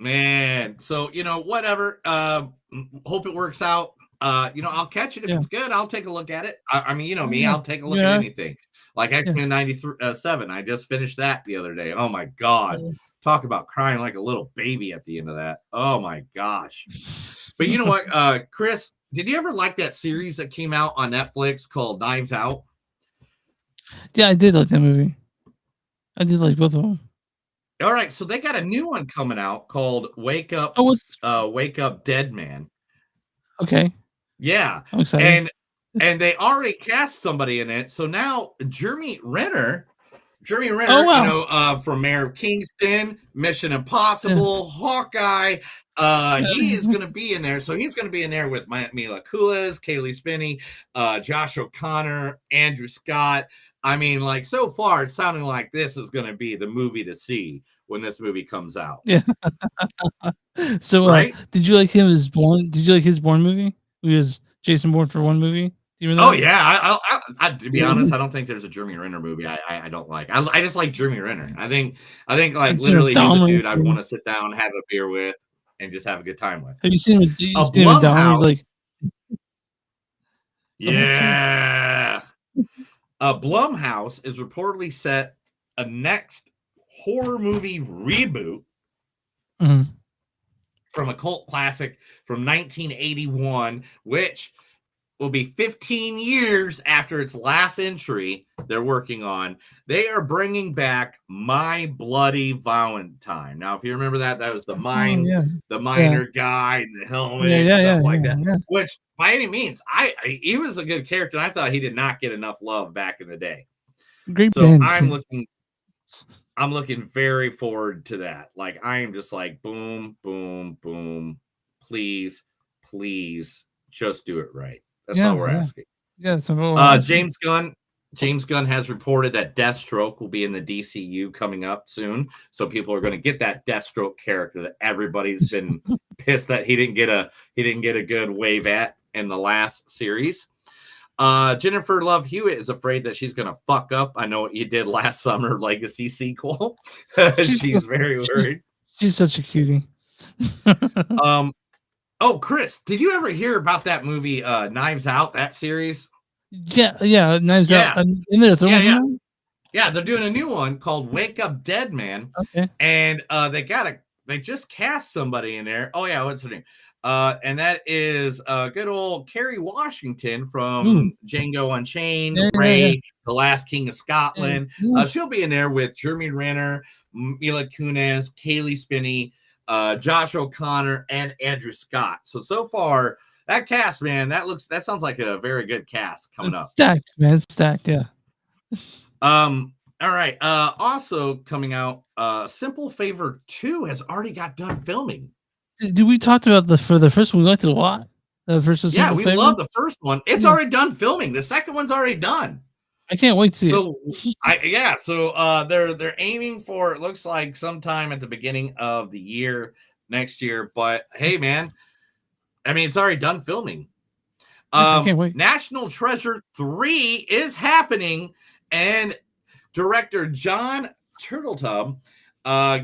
Man, so whatever. Hope it works out. I'll catch it if it's good. I'll take a look at it. I mean, me, I'll take a look at anything. Like X-Men 97. I just finished that the other day. Oh my god. Talk about crying like a little baby at the end of that. Oh my gosh. But you know what, Chris, Did you ever like that series that came out on Netflix called Knives Out? Yeah, I did like that movie. I did like both of them. All right, so they got a new one coming out called Wake Up, Oh, what's Wake Up Dead Man. okay? Yeah, I'm excited. and they already cast somebody in it. So now Jeremy Renner, Oh, wow. from Mayor of Kingston, Mission Impossible, Hawkeye, he is going to be in there. So he's going to be in there with Mila Kunis, Kaylee Spinney, Josh O'Connor, Andrew Scott. I mean, like, so far, it's sounding like this is going to be the movie to see when this movie comes out. Yeah. So, Right? did you like him as Bourne? Did you like his Bourne movie? He was Jason Bourne for one movie. Do you remember Oh that? yeah, I to be honest, I don't think there's a Jeremy Renner movie I don't like. I just like Jeremy Renner. I think like I've seen literally he's a Dahmer. dude I'd want to sit down, have a beer with, and just have a good time with. Have you seen him? A Dahmer? He's Blumhouse, like, yeah. Blumhouse is reportedly set a next horror movie reboot Mhm. from a cult classic from 1981, which will be 15 years after its last entry they're working on. They are bringing back My Bloody Valentine. Now, if you remember that was the miner guy, the helmet, stuff like that. Which, by any means, he was a good character. And I thought he did not get enough love back in the day. Great So band. I'm looking very forward to that. Like, I am just like, boom, boom, boom. Please, please, just do it right. That's all we're asking. Yeah, that's what we're asking. James Gunn has reported that Deathstroke will be in the DCU coming up soon. So people are going to get that Deathstroke character that everybody's been pissed that he didn't get a good wave at in the last series. Jennifer Love Hewitt is afraid that she's going to fuck up. I know what you did last summer, Legacy sequel. She's very worried. She's such a cutie. Oh, Chris, did you ever hear about that movie, Knives Out, that series? Yeah, Knives Out. In there, Yeah, they're doing a new one called Wake Up Dead Man. Okay. And they just cast somebody in there. Oh yeah, what's her name? And that is good old Kerry Washington from Django Unchained, Ray, The Last King of Scotland. She'll be in there with Jeremy Renner, Mila Kunis, Kaylee Spinney, Josh O'Connor, and Andrew Scott. So far, that cast, man, that sounds like a very good cast coming up. Stacked, man. It's stacked, yeah. All right. Also coming out, Simple Favor 2 has already got done filming. Did we talked about for the first one? We liked it a lot. The first is Yeah, Simple we Favor? love the first one. It's already done filming. The second one's already done. I can't wait to see it. So they're aiming for, it looks like sometime at the beginning of the year next year. But hey, man, I mean, it's already done filming. I can't wait. National Treasure 3 is happening, and director John Turtletub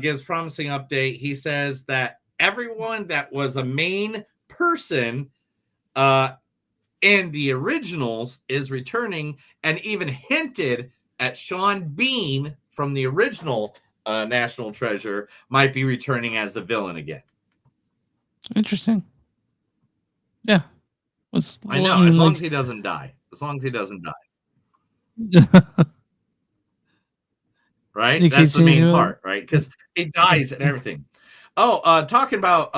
gives promising update. He says that everyone that was a main person in the originals is returning, and even hinted at Sean Bean from the original National Treasure might be returning as the villain again. Interesting. Yeah. I know, as long as he doesn't die. Right? That's the main part, right? Because he dies and everything. Oh, talking about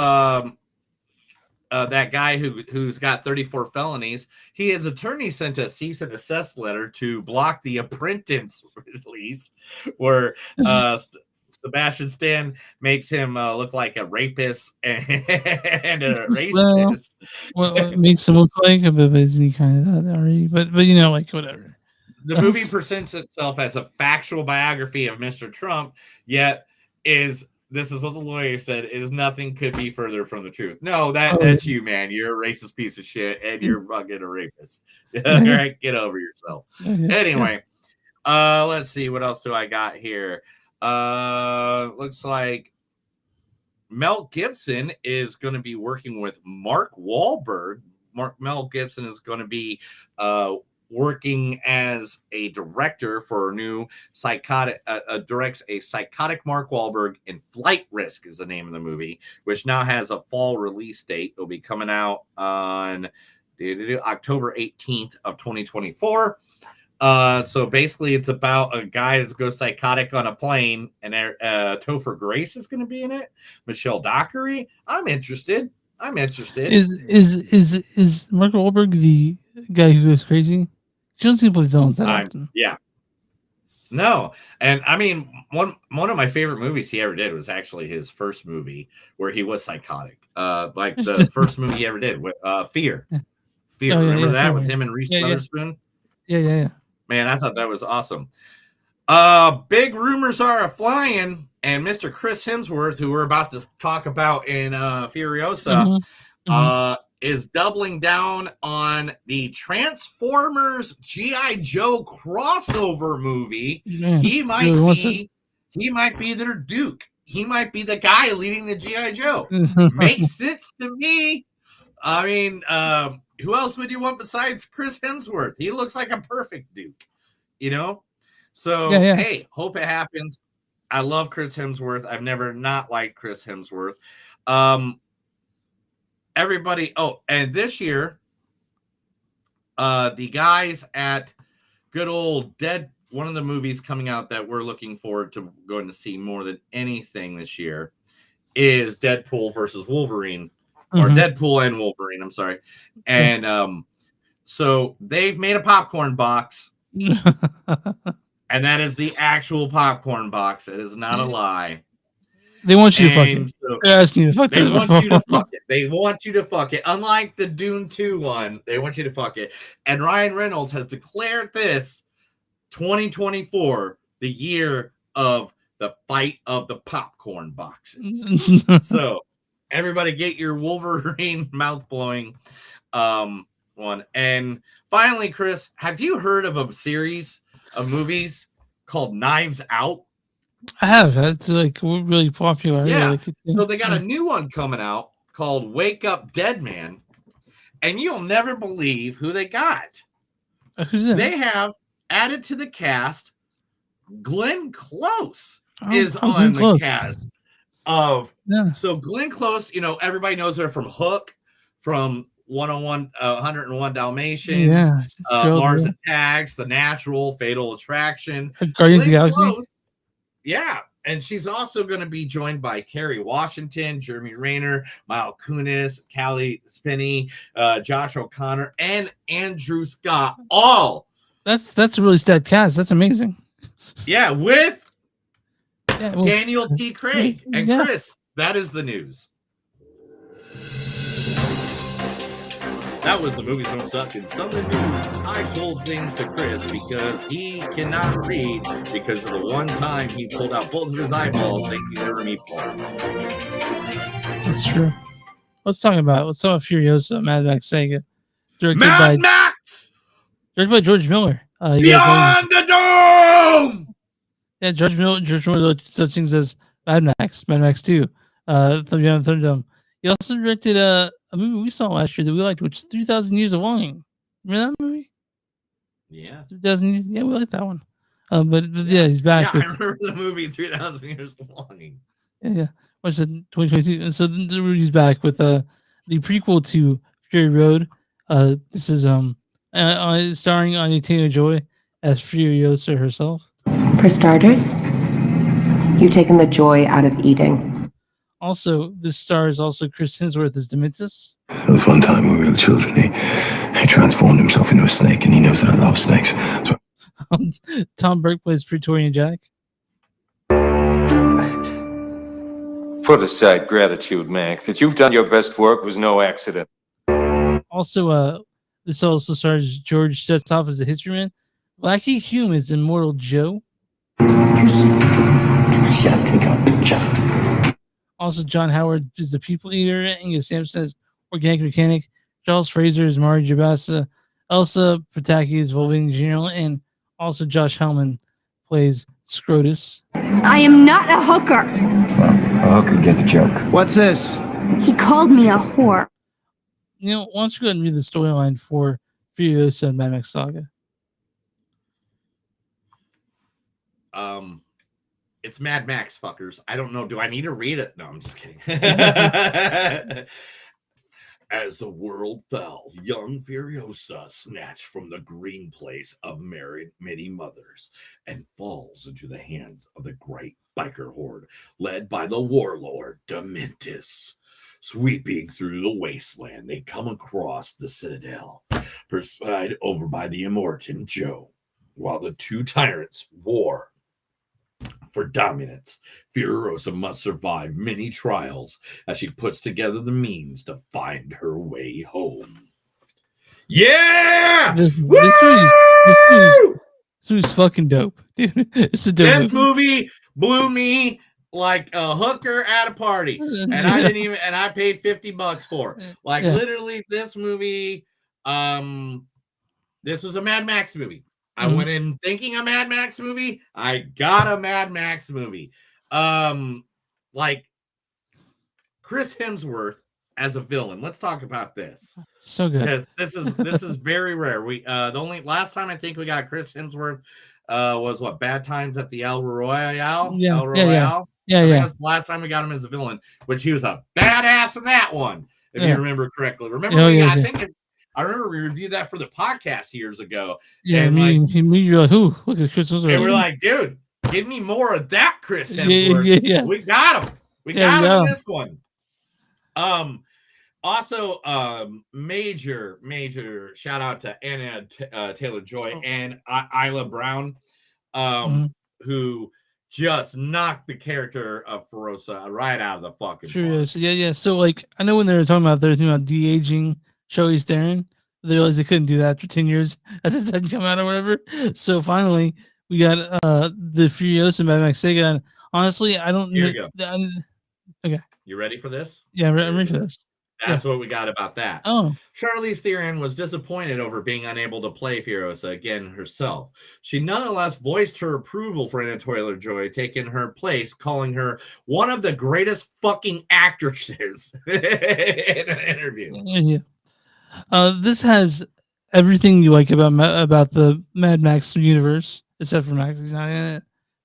that guy who's got 34 felonies, his attorney sent a cease and desist letter to block the Apprentice release, where Sebastian Stan makes him look like a rapist and a racist. What makes him look like a bit busy kind of that already, but like whatever. The movie presents itself as a factual biography of Mr. Trump, yet this is what the lawyer said, is nothing could be further from the truth. No, that's you, man. You're a racist piece of shit, and you're fucking a rapist. All right, get over yourself. Anyway, let's see. What else do I got here? Looks like Mel Gibson is going to be working with Mark Wahlberg. Mel Gibson is going to be working as a director for a new directs a psychotic Mark Wahlberg in Flight Risk is the name of the movie, which now has a fall release date. It'll be coming out on October 18th of 2024. So basically, it's about a guy that goes psychotic on a plane, and Topher Grace is going to be in it. Michelle Dockery. I'm interested. Is Mark Wahlberg the guy who goes crazy? She doesn't seem to play villains that often. Yeah. No, and I mean one of my favorite movies he ever did was actually his first movie where he was psychotic. Like the first movie he ever did with Fear. Fear. Oh, yeah, Remember yeah, that Fear, with yeah. him and Reese Yeah, yeah. Witherspoon? Yeah. Man, I thought that was awesome. Big rumors are flying, and Mr. Chris Hemsworth, who we're about to talk about in Furiosa, is doubling down on the Transformers G.I. Joe crossover movie. Man, He might really wants it? He might be their Duke. He might be the guy leading the G.I. Joe. Makes sense to me. I mean, who else would you want besides Chris Hemsworth? He looks like a perfect Duke, you know? So, Yeah. hey, hope it happens. I love Chris Hemsworth. I've never not liked Chris Hemsworth. Everybody, and this year, the guys at good old one of the movies coming out that we're looking forward to going to see more than anything this year is Deadpool versus Wolverine, or Deadpool and Wolverine, I'm sorry. And so they've made a popcorn box, and that is the actual popcorn box. It is not a lie. They want you to fuck it. So They're asking you to fuck they it. want you to fuck it. They want you to fuck it. Unlike the Dune 2 one, they want you to fuck it. And Ryan Reynolds has declared this 2024 the year of the fight of the popcorn boxes. So everybody get your Wolverine mouth blowing one. And finally, Chris, have you heard of a series of movies called Knives Out? I have. It's like really popular. Yeah. Like, So they got a new one coming out called Wake Up Dead Man, and you'll never believe who they got. Who's in? They have added to the cast Glenn Close is on Glenn the Close. cast of. Yeah. So Glenn Close, everybody knows her from Hook, from 101 Dalmatians, Yeah. Mars Attacks, The Natural, Fatal Attraction, Guardians of the Glenn Galaxy. Close, yeah, and she's also going to be joined by Kerry Washington, Jeremy Renner, Mile Kunis, Callie Spinney, Josh O'Connor, and Andrew Scott. All That's a really stacked cast. That's amazing. Yeah, with Daniel T. Craig. And Chris, that is the news. That was the Movies Don't Suck. And some of the news, I told things to Chris because he cannot read because of the one time he pulled out both of his eyeballs and he never meatballs. That's true. Let's talk about Furiosa, Mad Max Saga. Directed by George Miller. Beyond the Dome! Yeah, George Miller did such things as Mad Max 2, Beyond the Thunderdome. He also directed a movie we saw last year that we liked, which is 3,000 Years of Longing. Remember that movie? Yeah. 3,000 Years? Yeah, we like that one. But he's back. Yeah, I remember the movie 3,000 Years of Longing. Yeah. What's it? 2022. And so he's back with the prequel to Fury Road. This is starring Anya Taylor-Joy as Furiosa herself. For starters, you've taken the joy out of eating. Also, this stars also Chris Hemsworth as Dementus. There was one time when we were children, he transformed himself into a snake, and he knows that I love snakes. So Tom Burke plays Praetorian Jack. Put aside gratitude, Mac. That you've done your best work was no accident. Also, this also stars George Setoff as the History Man. Blackie Hume is Immortal Joe. I shall take a picture. Also, John Howard is the People Eater. Angus Sampson is Organic Mechanic. Charles Fraser is Mari Jabassa. Elsa Pataki is Wolverine General. And also, Josh Hellman plays Scrotus. I am not a hooker. A hooker get the joke. What's this? He called me a whore. Why don't you go ahead and read the storyline for Furiosa and Mad Max Saga? It's Mad Max, fuckers. I don't know. Do I need to read it? No, I'm just kidding. As the world fell, young Furiosa snatched from the green place of married many mothers and falls into the hands of the great biker horde led by the warlord Dementis. Sweeping through the wasteland, they come across the Citadel, presided over by the Immortan Joe, while the two tyrants war for dominance. Furiosa must survive many trials as she puts together the means to find her way home. Yeah! This Woo! movie's fucking dope, dude. It's a dope This movie blew me like a hooker at a party, and I didn't even. And I paid $50 for it. Like literally, this movie. This was a Mad Max movie. I went in thinking a Mad Max movie. I got a Mad Max movie. Like Chris Hemsworth as a villain. Let's talk about this. So good. Because this is very rare. We the only last time I think we got Chris Hemsworth was what, Bad Times at the El Royale? Yeah, El Royale? yeah. I think that's the last time we got him as a villain, which he was a badass in that one, if you remember correctly. Remember, I remember we reviewed that for the podcast years ago. Yeah, and you're like, who? Look at Chris Hemsworth. And we're like, dude, give me more of that Chris Hemsworth. Yeah. We got him. We got him in this one. Also, major shout out to Anna Taylor-Joy and Isla Brown, who just knocked the character of Furiosa right out of the fucking park. Yeah. So, like, I know when they were talking about de-aging Charlize Theron, they realized they couldn't do that after 10 years after that didn't come out or whatever. So finally, we got the Furiosa Mad Max Sega. And honestly, I don't. Here we go. Okay. You ready for this? Yeah, I'm ready for this. That's what we got about that. Oh. Charlize Theron was disappointed over being unable to play Furiosa again herself. She nonetheless voiced her approval for Anna Taylor-Joy taking her place, calling her one of the greatest fucking actresses in an interview. Yeah. This has everything you like about the Mad Max universe, except for Max. He's not in it,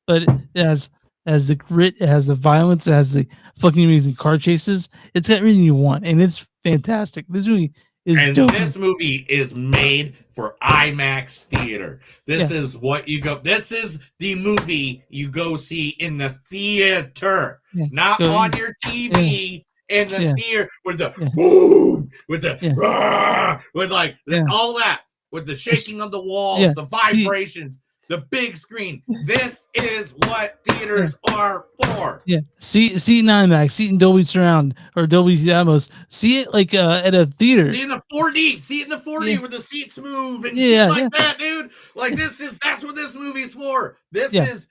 but it has the grit, it has the violence, it has the fucking amazing car chases. It's got everything you want, and it's fantastic. This movie is dope. This movie is made for IMAX theater. This is what you go. This is the movie you go see in the theater, not on your TV. In the theater with the boom, with the rah, with like all that, with the shaking of the walls, the vibrations, the big screen. This is what theaters are for. Yeah, see it in IMAX, see it in Dolby Surround or Dolby Atmos. See it like at a theater. See it in the 4D. See it in the 4D where the seats move and shit like that, dude. Like that's what this movie's for. This is,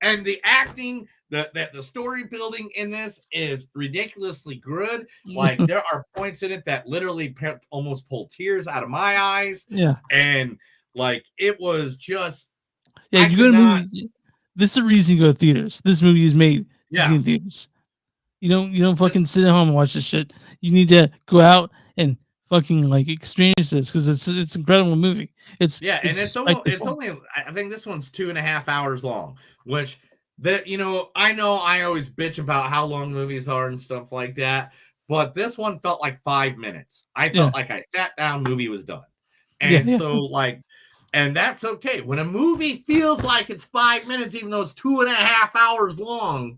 and the acting. The story building in this is ridiculously good. Like there are points in it that literally almost pulled tears out of my eyes. Yeah, and like it was just. Yeah, you go to movie. This is the reason you go to theaters. This movie is made to see in theaters. You don't fucking sit at home and watch this shit. You need to go out and fucking like experience this because it's an incredible movie. It's only I think this one's 2.5 hours long, which. That I know I always bitch about how long movies are and stuff like that, but this one felt like 5 minutes. I felt like I sat down, movie was done, and and that's okay. When a movie feels like it's 5 minutes, even though it's 2.5 hours long,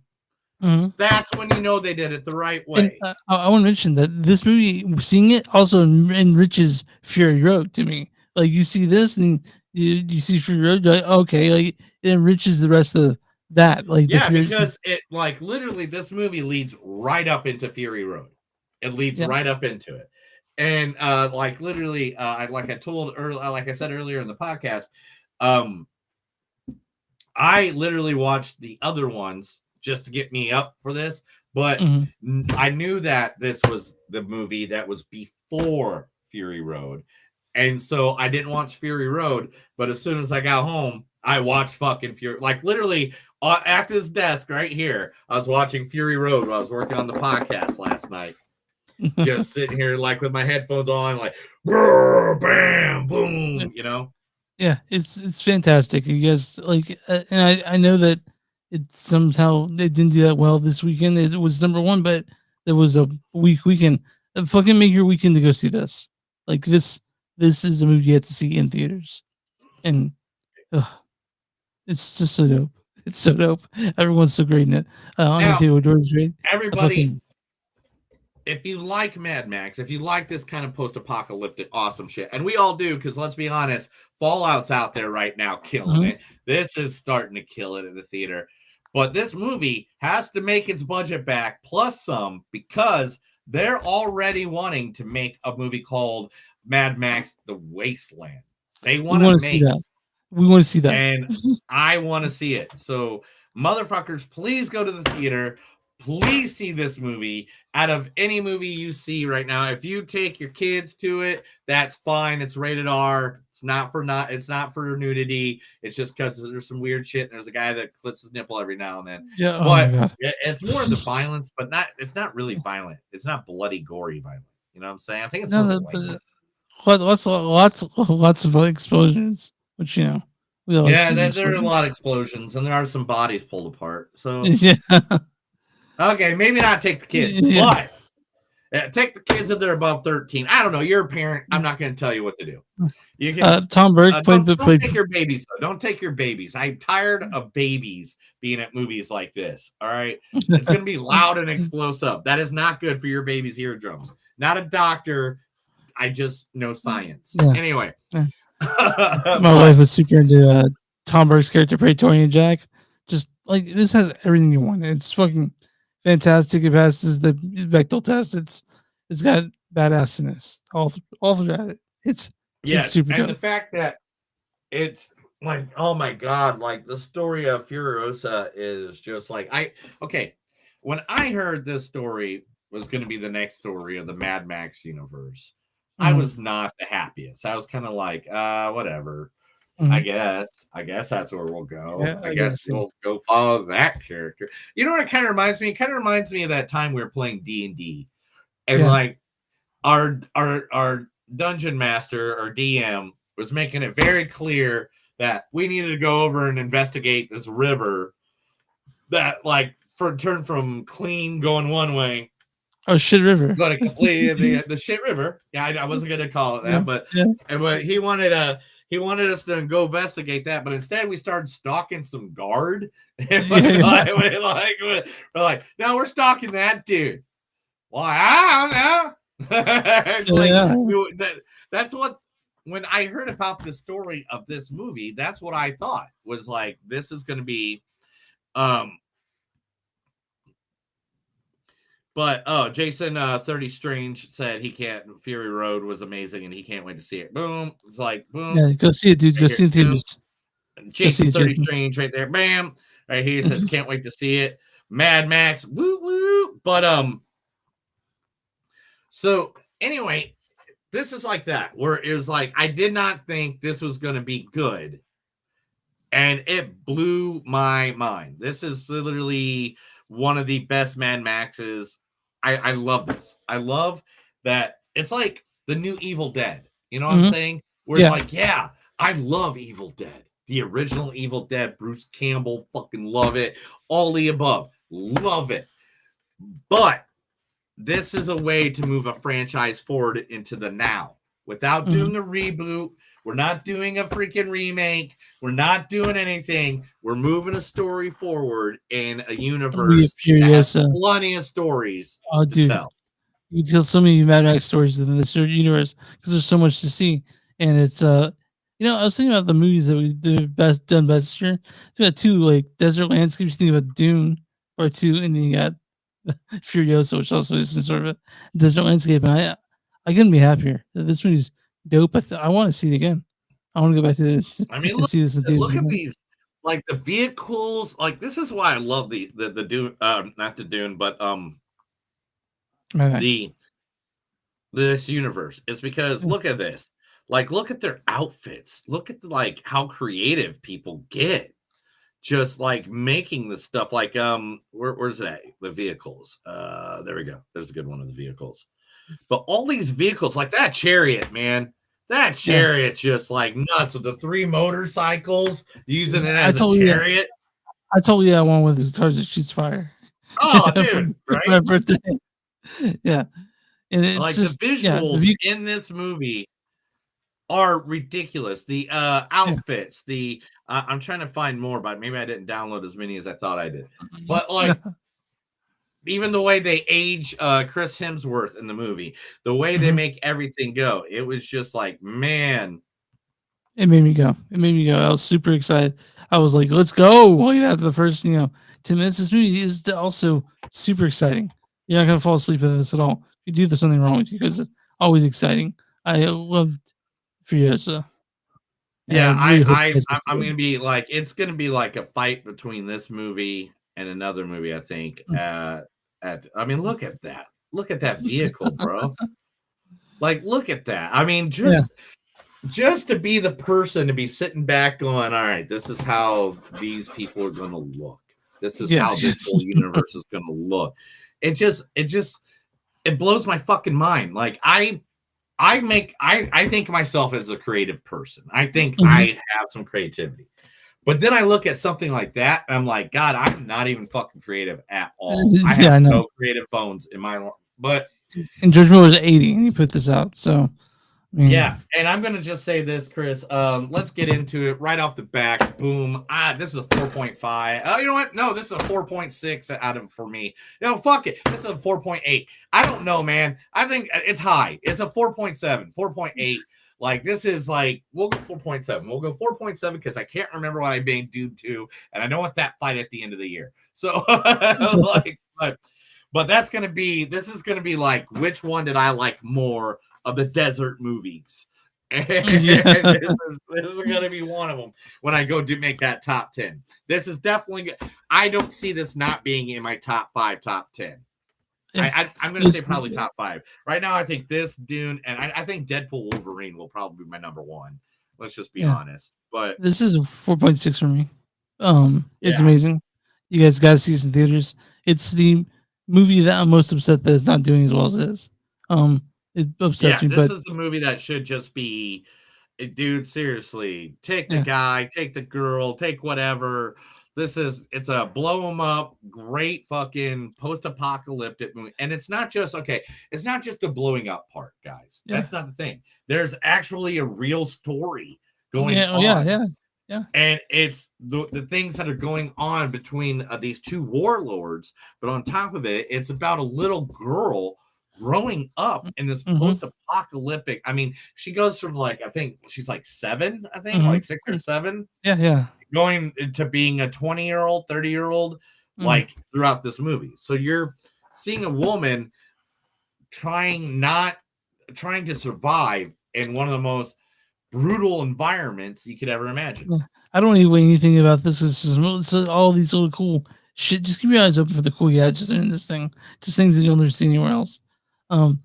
that's when you know they did it the right way. And, I want to mention that this movie, seeing it also enriches Fury Road to me. Like you see this and you see Fury Road, you're like, okay, like it enriches the rest of that. Like because it like literally this movie leads right up into Fury Road. It leads right up into it. And like literally like I said earlier in the podcast, I literally watched the other ones just to get me up for this, but I knew that this was the movie that was before Fury Road. And so I didn't watch Fury Road, but as soon as I got home, I watched fucking Fury. Like literally at this desk right here, I was watching Fury Road while I was working on the podcast last night. Just sitting here like with my headphones on, like bam, boom, Yeah, it's fantastic. You guys like, and I know that it somehow they didn't do that well this weekend. It was number one, but it was a weak weekend. Fucking make your weekend to go see this. Like this is a movie you have to see in theaters, and it's just so dope. It's so dope. Everyone's so great in it. Anya Now, Taylor-Joy's great. everybody, if you like Mad Max, if you like this kind of post-apocalyptic awesome shit, and we all do, because let's be honest, Fallout's out there right now killing it. This is starting to kill it in the theater. But this movie has to make its budget back plus some, because they're already wanting to make a movie called Mad Max The Wasteland. They want to see make that. We want to see that. and I want to see it. So, motherfuckers, please go to the theater. Please see this movie. Out of any movie you see right now, if you take your kids to it, that's fine. It's rated R. It's not for nudity. It's just because there's some weird shit. And there's a guy that clips his nipple every now and then. Yeah, oh but my God. it's more of the violence, but it's not really violent. It's not bloody, gory violent. You know what I'm saying? I think it's more lots of explosions, which we all there are a lot of explosions, and there are some bodies pulled apart. So yeah. Okay, maybe not take the kids, but take the kids if they're above 13. I don't know. You're a parent. I'm not going to tell you what to do. You can. Tom Burke don't take your babies. Though. Don't take your babies. I'm tired of babies being at movies like this. All right, it's going to be loud and explosive. That is not good for your baby's eardrums. Not a doctor. I just know science. Yeah. Anyway, my wife was super into Tom Burke's character Praetorian Jack. Just like this has everything you want. It's fucking fantastic. It passes the Bechdel test. It's got badassness all throughout it. It's super and good. the fact that it's like, oh my god, like the story of Furiosa is just like when I heard this story was going to be the next story of the Mad Max universe, I was not the happiest. I was kind of like, whatever. I guess that's where we'll go. Yeah, I guess we'll go follow that character. You know what it kind of reminds me? It kind of reminds me of that time we were playing D&D, and like our dungeon master or DM was making it very clear that we needed to go over and investigate this river that turn from clean going one way. Oh, shit river. Going to complete the shit river. Yeah, I wasn't going to call it that, but he wanted us to go investigate that, but instead we started stalking some guard. And we're like, no, we're stalking that dude. Well, I don't know. That's what, when I heard about the story of this movie, that's what I thought was like, this is going to be, but Jason 30 Strange said Fury Road was amazing and he can't wait to see it. Boom. It's like boom. Yeah, go see it, dude. Go see it in theaters. Jason 30 Strange right there. Bam. Right here says can't wait to see it. Mad Max. Woo woo. But so anyway, this is like that where it was like I did not think this was gonna be good. And it blew my mind. This is literally one of the best Mad Maxes. I love this. I love that it's like the new Evil Dead. You know what I'm saying? Where it's like, yeah, I love Evil Dead. The original Evil Dead, Bruce Campbell, fucking love it. All the above, love it. But this is a way to move a franchise forward into the now without doing a reboot. We're not doing a freaking remake. We're not doing anything. We're moving a story forward in a universe that has plenty of stories to tell. You tell so many Mad Max stories in this universe because there's so much to see. And it's I was thinking about the movies that we done best this year. We got two like desert landscapes. You think about Dune Part 2, and then you got Furiosa, which also is some sort of a desert landscape. And I couldn't be happier. This movie's dope. I want to see it again. I want to go back to it. I mean, look at these, like the vehicles. Like this is why I love the Dune, not the Dune, but this universe. It's because look at this. Like, look at their outfits. Look at how creative people get. Just like making the stuff. Like where's that? The vehicles. There we go. There's a good one of the vehicles. But all these vehicles, like that chariot, man. That chariot's just like nuts with the 3 motorcycles using it as a chariot. I told you I want one of the guitars that shoots fire. Oh, dude, right? My birthday. Yeah. and it's Like just the visuals in this movie are ridiculous. The outfits, the I'm trying to find more, but maybe I didn't download as many as I thought I did. But like even the way they age Chris Hemsworth in the movie, the way they make everything go, it was just like, man. It made me go. It made me go. I was super excited. I was like, let's go. Like after the first, 10 minutes, this movie is also super exciting. You're not gonna fall asleep with this at all. You do, there's something wrong with you because it's always exciting. I loved Furiosa. Yeah, really hope you guys can I'm see it. gonna be like, it's gonna be like a fight between this movie and another movie, I think. I mean, look at that. Look at that vehicle, bro. Like, look at that. I mean, just to be the person to be sitting back going, all right, this is how these people are gonna look. This is how this whole universe is gonna look. It blows my fucking mind. Like I think of myself as a creative person. I think I have some creativity. But then I look at something like that, and I'm like, God, I'm not even fucking creative at all. I have no creative bones in my life. But and George Miller was 80 and he put this out. So yeah, and I'm gonna just say this, Chris. Let's get into it right off the back. Boom. This is a 4.5. Oh, you know what? No, this is a 4.6 out of for me. Fuck it. This is a 4.8. I don't know, man. I think it's high. It's a 4.7, 4.8. Like this is like we'll go 4.7. We'll go 4.7 because I can't remember what I made Dude 2, and I don't want that fight at the end of the year. So but this is gonna be like which one did I like more of the desert movies. And this is going to be one of them when I go to make that top 10. This is definitely good. I don't see this not being in my top 5, top 10. Yeah. I'm going to say probably top 5. Right now, I think this, Dune, and I think Deadpool Wolverine will probably be my number 1. Let's just be honest. But this is a 4.6 for me. It's amazing. You guys got to see this in theaters. It's the movie that I'm most upset that it's not doing as well as it is. It upsets me. This but is a movie that should just be, dude, seriously, take the guy, take the girl, take whatever. It's a blow them up, great fucking post-apocalyptic movie. And it's not just the blowing up part, guys. That's not the thing. There's actually a real story going on. Yeah. And it's the things that are going on between these two warlords. But on top of it, it's about a little girl growing up in this post-apocalyptic. I mean, she goes from like, I think she's like 7, I think like 6 or 7. Yeah. Going into being a 20-year-old, 30-year-old, like throughout this movie. So you're seeing a woman trying to survive in one of the most brutal environments you could ever imagine. I don't even know anything about this. It's all these little cool shit. Just keep your eyes open for the cool gadgets in this thing. Just things that you'll never see anywhere else. Neil,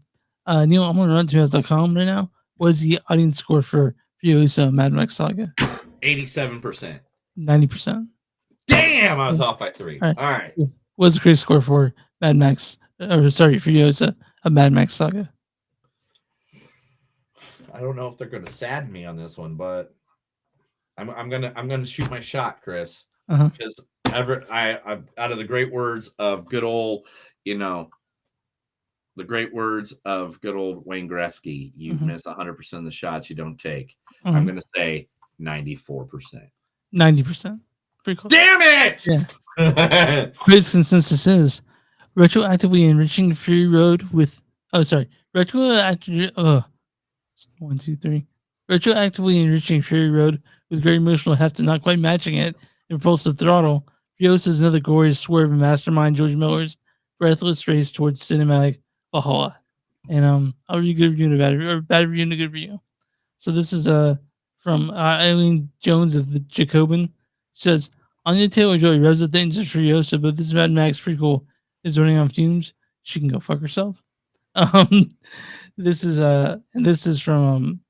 I'm on RunTomatoes.com right now. What is the audience score for Furiosa Mad Max Saga? 87%. 90%. Damn, I was off by 3. All right. What's the critic score for Furiosa, a Mad Max Saga? I don't know if they're going to sadden me on this one, but I'm gonna shoot my shot, Chris, because I out of the great words of good old, the great words of good old Wayne Gretzky, you miss 100% of the shots you don't take. I'm gonna say 94%. 90%. Pretty close. Damn it! Yeah. Critics' consensus is retroactively enriching Fury Road with. Retroactively. 1, 2, 3. Retroactively enriching Fury Road with great emotional heft and not quite matching it. Impulsive throttle. Furiosa is another glorious swerve and mastermind George Miller's breathless race towards cinematic Valhalla. And I'll read a good review and a bad review and a good review. So this is from Eileen Jones of the Jacobin. She says, Anya Taylor-Joy revs up the engine for Furiosa, but this Mad Max prequel is running on fumes. She can go fuck herself. This is from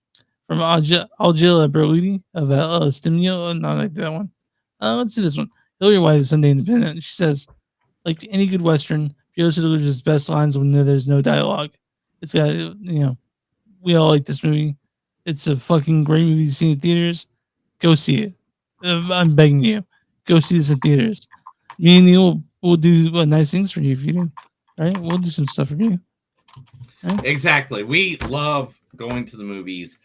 Algila Berluti of Stimio. Not like that one. Let's see this one. Hillary White is Sunday Independent. She says, like any good Western, Furiosa delivers its best lines when there's no dialogue. It's got, we all like this movie. It's a fucking great movie to see in theaters. Go see it. I'm begging you. Go see this in theaters. Me and Neil will do nice things for you if you do. Right? We'll do some stuff for you. Right? Exactly. We love going to the movies.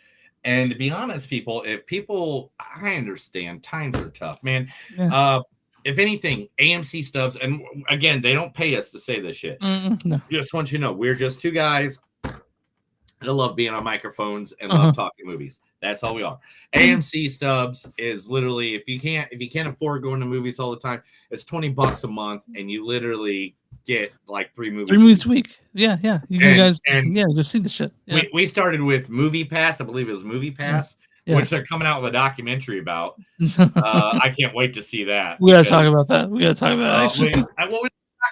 And to be honest, I understand times are tough, man. Yeah. If anything, AMC stubs, and again, they don't pay us to say this shit. No. Just want you to know, we're just two guys that love being on microphones and love talking movies. That's all we are. AMC stubs is literally if you can't afford going to movies all the time, it's $20 a month, and you literally get like 3 movies. 3 movies a week. Yeah. You guys, go see the shit. Yeah. We started with Movie Pass. I believe it was Movie Pass, which they're coming out with a documentary about. I can't wait to see that. We gotta talk about that. Actually.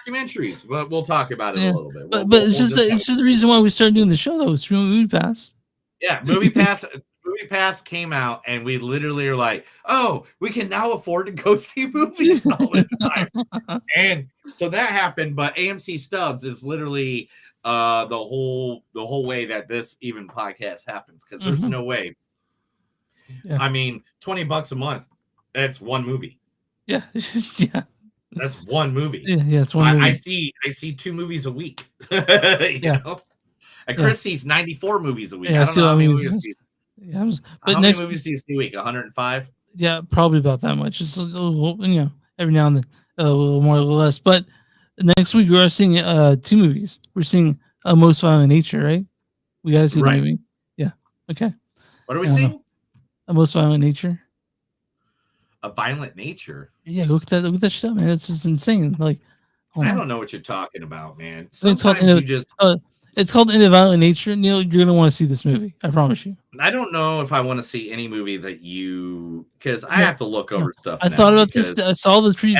Documentaries, but we'll talk about it a little bit. But it's just the reason why we started doing the show, though. It's Movie Pass. Yeah, Movie Pass. Movie Pass came out, and we literally are like, "Oh, we can now afford to go see movies all the time." And so that happened. But AMC Stubs is literally the whole way that this even podcast happens, because there's no way. Yeah. I mean, $20 a month. That's one movie. Yeah. That's one movie. Yeah, it's one movie. I see 2 movies a week. you know? And Chris sees 94 movies a week. I don't know how many movies he sees. Yeah, how many movies do you see a week? 105? Yeah, probably about that much. Just a little, every now and then, a little more, a little less. But next week we are seeing 2 movies. We're seeing A Most Violent Nature, right? We got to see the movie. Yeah. Okay. What are we seeing? A Most Violent Nature. A Violent Nature. Yeah, look at that shit, man. It's just insane. Like, I don't know what you're talking about, man. It's called In a Violent Nature. Neil, you're gonna want to see this movie. I promise you. I don't know if I want to see any movie that because I have to look over stuff. I thought about this. I saw the preview.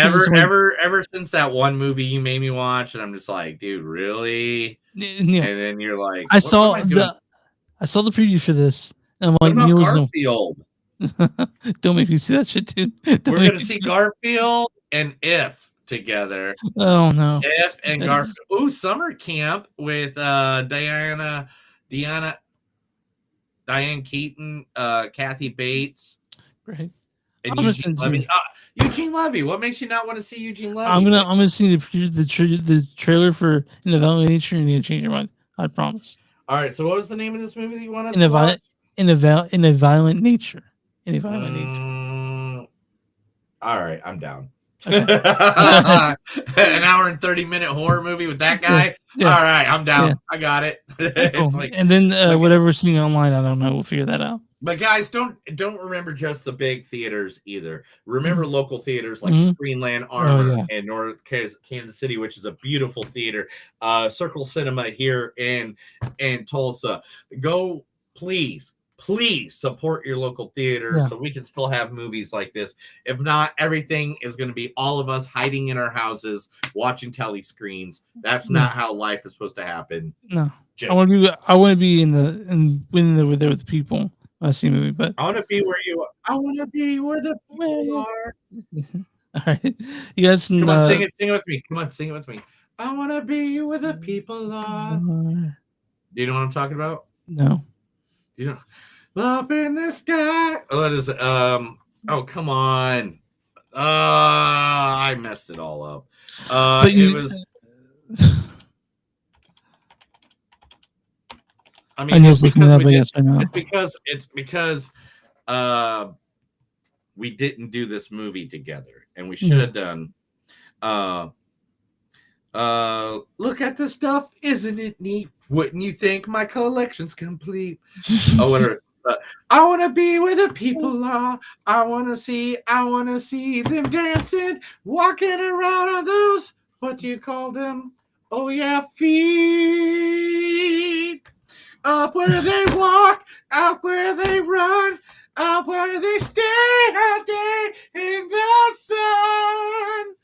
Ever since that one movie you made me watch, and I'm just like, dude, really? Neil, and then you're like, I saw the preview for this, and I'm like, Neil's Garfield. Don't make me see that shit, dude. We're gonna see Garfield and If together. Oh no, If and Garfield. Ooh, summer camp with Diane Keaton, Kathy Bates, right? And Eugene Levy. Eugene Levy. What makes you not want to see Eugene Levy? I'm gonna see the trailer for In a Violent Nature, and you're gonna change your mind. I promise. All right. So, what was the name of this movie that you want us to watch? In a Violent Nature. In a Violent Nature. All right, I'm down. Okay. An hour and 30-minute horror movie with that guy. Yeah. All right, I'm down. Yeah. I got it. It's like, and then whatever we're seeing online, I don't know. We'll figure that out. But guys, don't remember just the big theaters either. Remember local theaters like Screenland Armor and North Kansas City, which is a beautiful theater. Circle Cinema here in Tulsa. Go, please support your local theater so we can still have movies like this. If not, everything is going to be all of us hiding in our houses watching telly screens. That's not how life is supposed to happen. No, I want to be in there with the people. I see a movie, but I want to be where you are. I want to be where the people are. All right, you guys can, come on, sing it with me. Come on, sing it with me. I want to be where the people are. Do you know what I'm talking about? No. You know. Up in the sky. What is it? Oh, come on. I messed it all up. It was. I mean, it's because we didn't do this movie together, and we should have done. Look at the stuff, isn't it neat? Wouldn't you think my collection's complete? Oh, whatever. I want to be where the people are. I want to see them dancing, walking around on those, what do you call them? Oh, yeah, feet. Up where they walk, out where they run, up where they stay all day in the sun.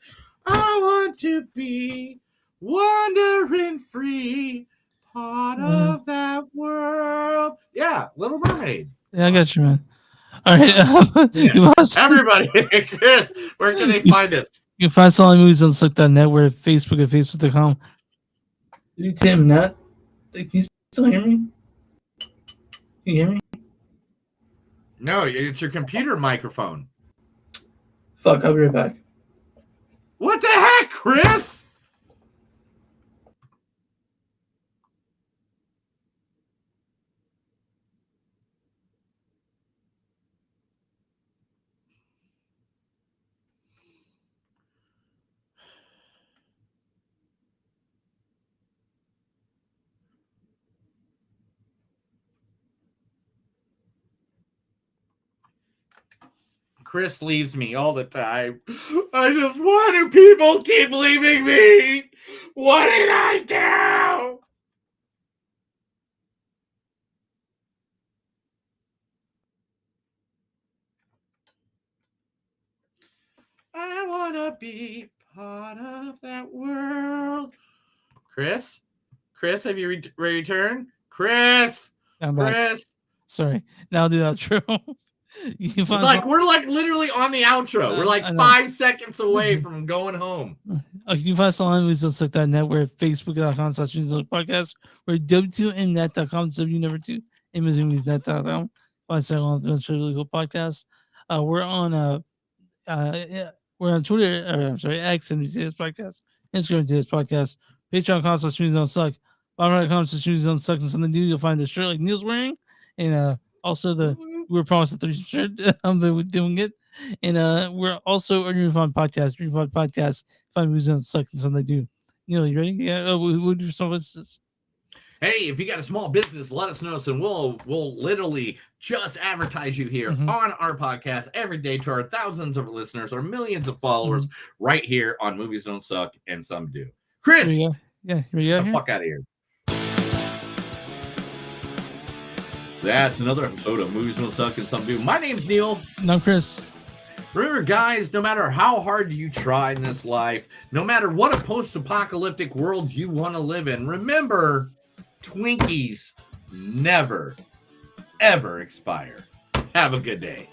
I want to be wandering free. Part of that world. Yeah, Little Mermaid. Yeah, I got you, man. All right. Everybody, Chris, where can they find us? You can find Solid Movies on Slick.net. We're at Facebook at Facebook.com. Did you tell him that? Can you still hear me? Can you hear me? No, it's your computer microphone. Fuck, I'll be right back. What the heck, Chris? Chris leaves me all the time. Why do people keep leaving me? What did I do? I want to be part of that world. Chris, have you returned? Chris, I'm back. Chris. Sorry. Now I'll do the outro. You can find us on- We're like literally on the outro. We're like I know. 5 seconds away from going home. You can find us on MoviesDon'tSuck.net. We're at Facebook.com/podcast. We're W2Mnet.com, W2 MoviesNet.com. Find us on the Really Cool Podcast. We're on we're on Twitter, I'm sorry, X and this podcast, Instagram this podcast, Patreon.com/MoviesDon'tSuck, Bottom.com/MoviesDon'tSuck, and something new. You'll find the shirt like Neil's wearing, and also we were promised a 3 shirt. But we're doing it. And we're also a Refund Podcast. Find Movies Don't Suck and something they do. Neil, you ready? Yeah. We'll do some of this. Hey, if you got a small business, let us know, and we'll literally just advertise you here on our podcast every day to our thousands of listeners or millions of followers right here on Movies Don't Suck and Some Do. Chris, get the fuck out of here. That's another episode of Movies Don't Suck and Some Do. My name's Neil. And I'm Chris. Remember, guys, no matter how hard you try in this life, no matter what a post-apocalyptic world you want to live in, remember, Twinkies never, ever expire. Have a good day.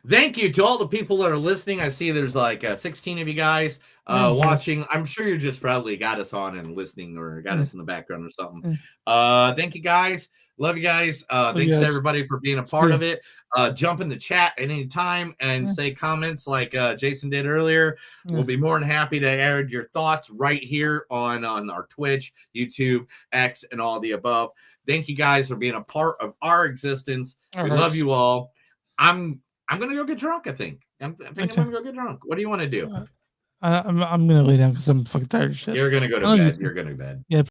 Thank you to all the people that are listening. I see there's like 16 of you guys watching. I'm sure you just probably got us on and listening or got us in the background or something. Thank you, guys. Love you guys. Thanks everybody for being a part of it. Jump in the chat at any time and say comments like Jason did earlier. We'll be more than happy to air your thoughts right here on our Twitch, YouTube, X, and all the above. Thank you guys for being a part of our existence. We love you all. I'm gonna go get drunk. I think I'm gonna go get drunk. What do you want to do? I'm gonna lay down because I'm fucking tired of shit. You're gonna go to bed. You're gonna go to bed. Yeah.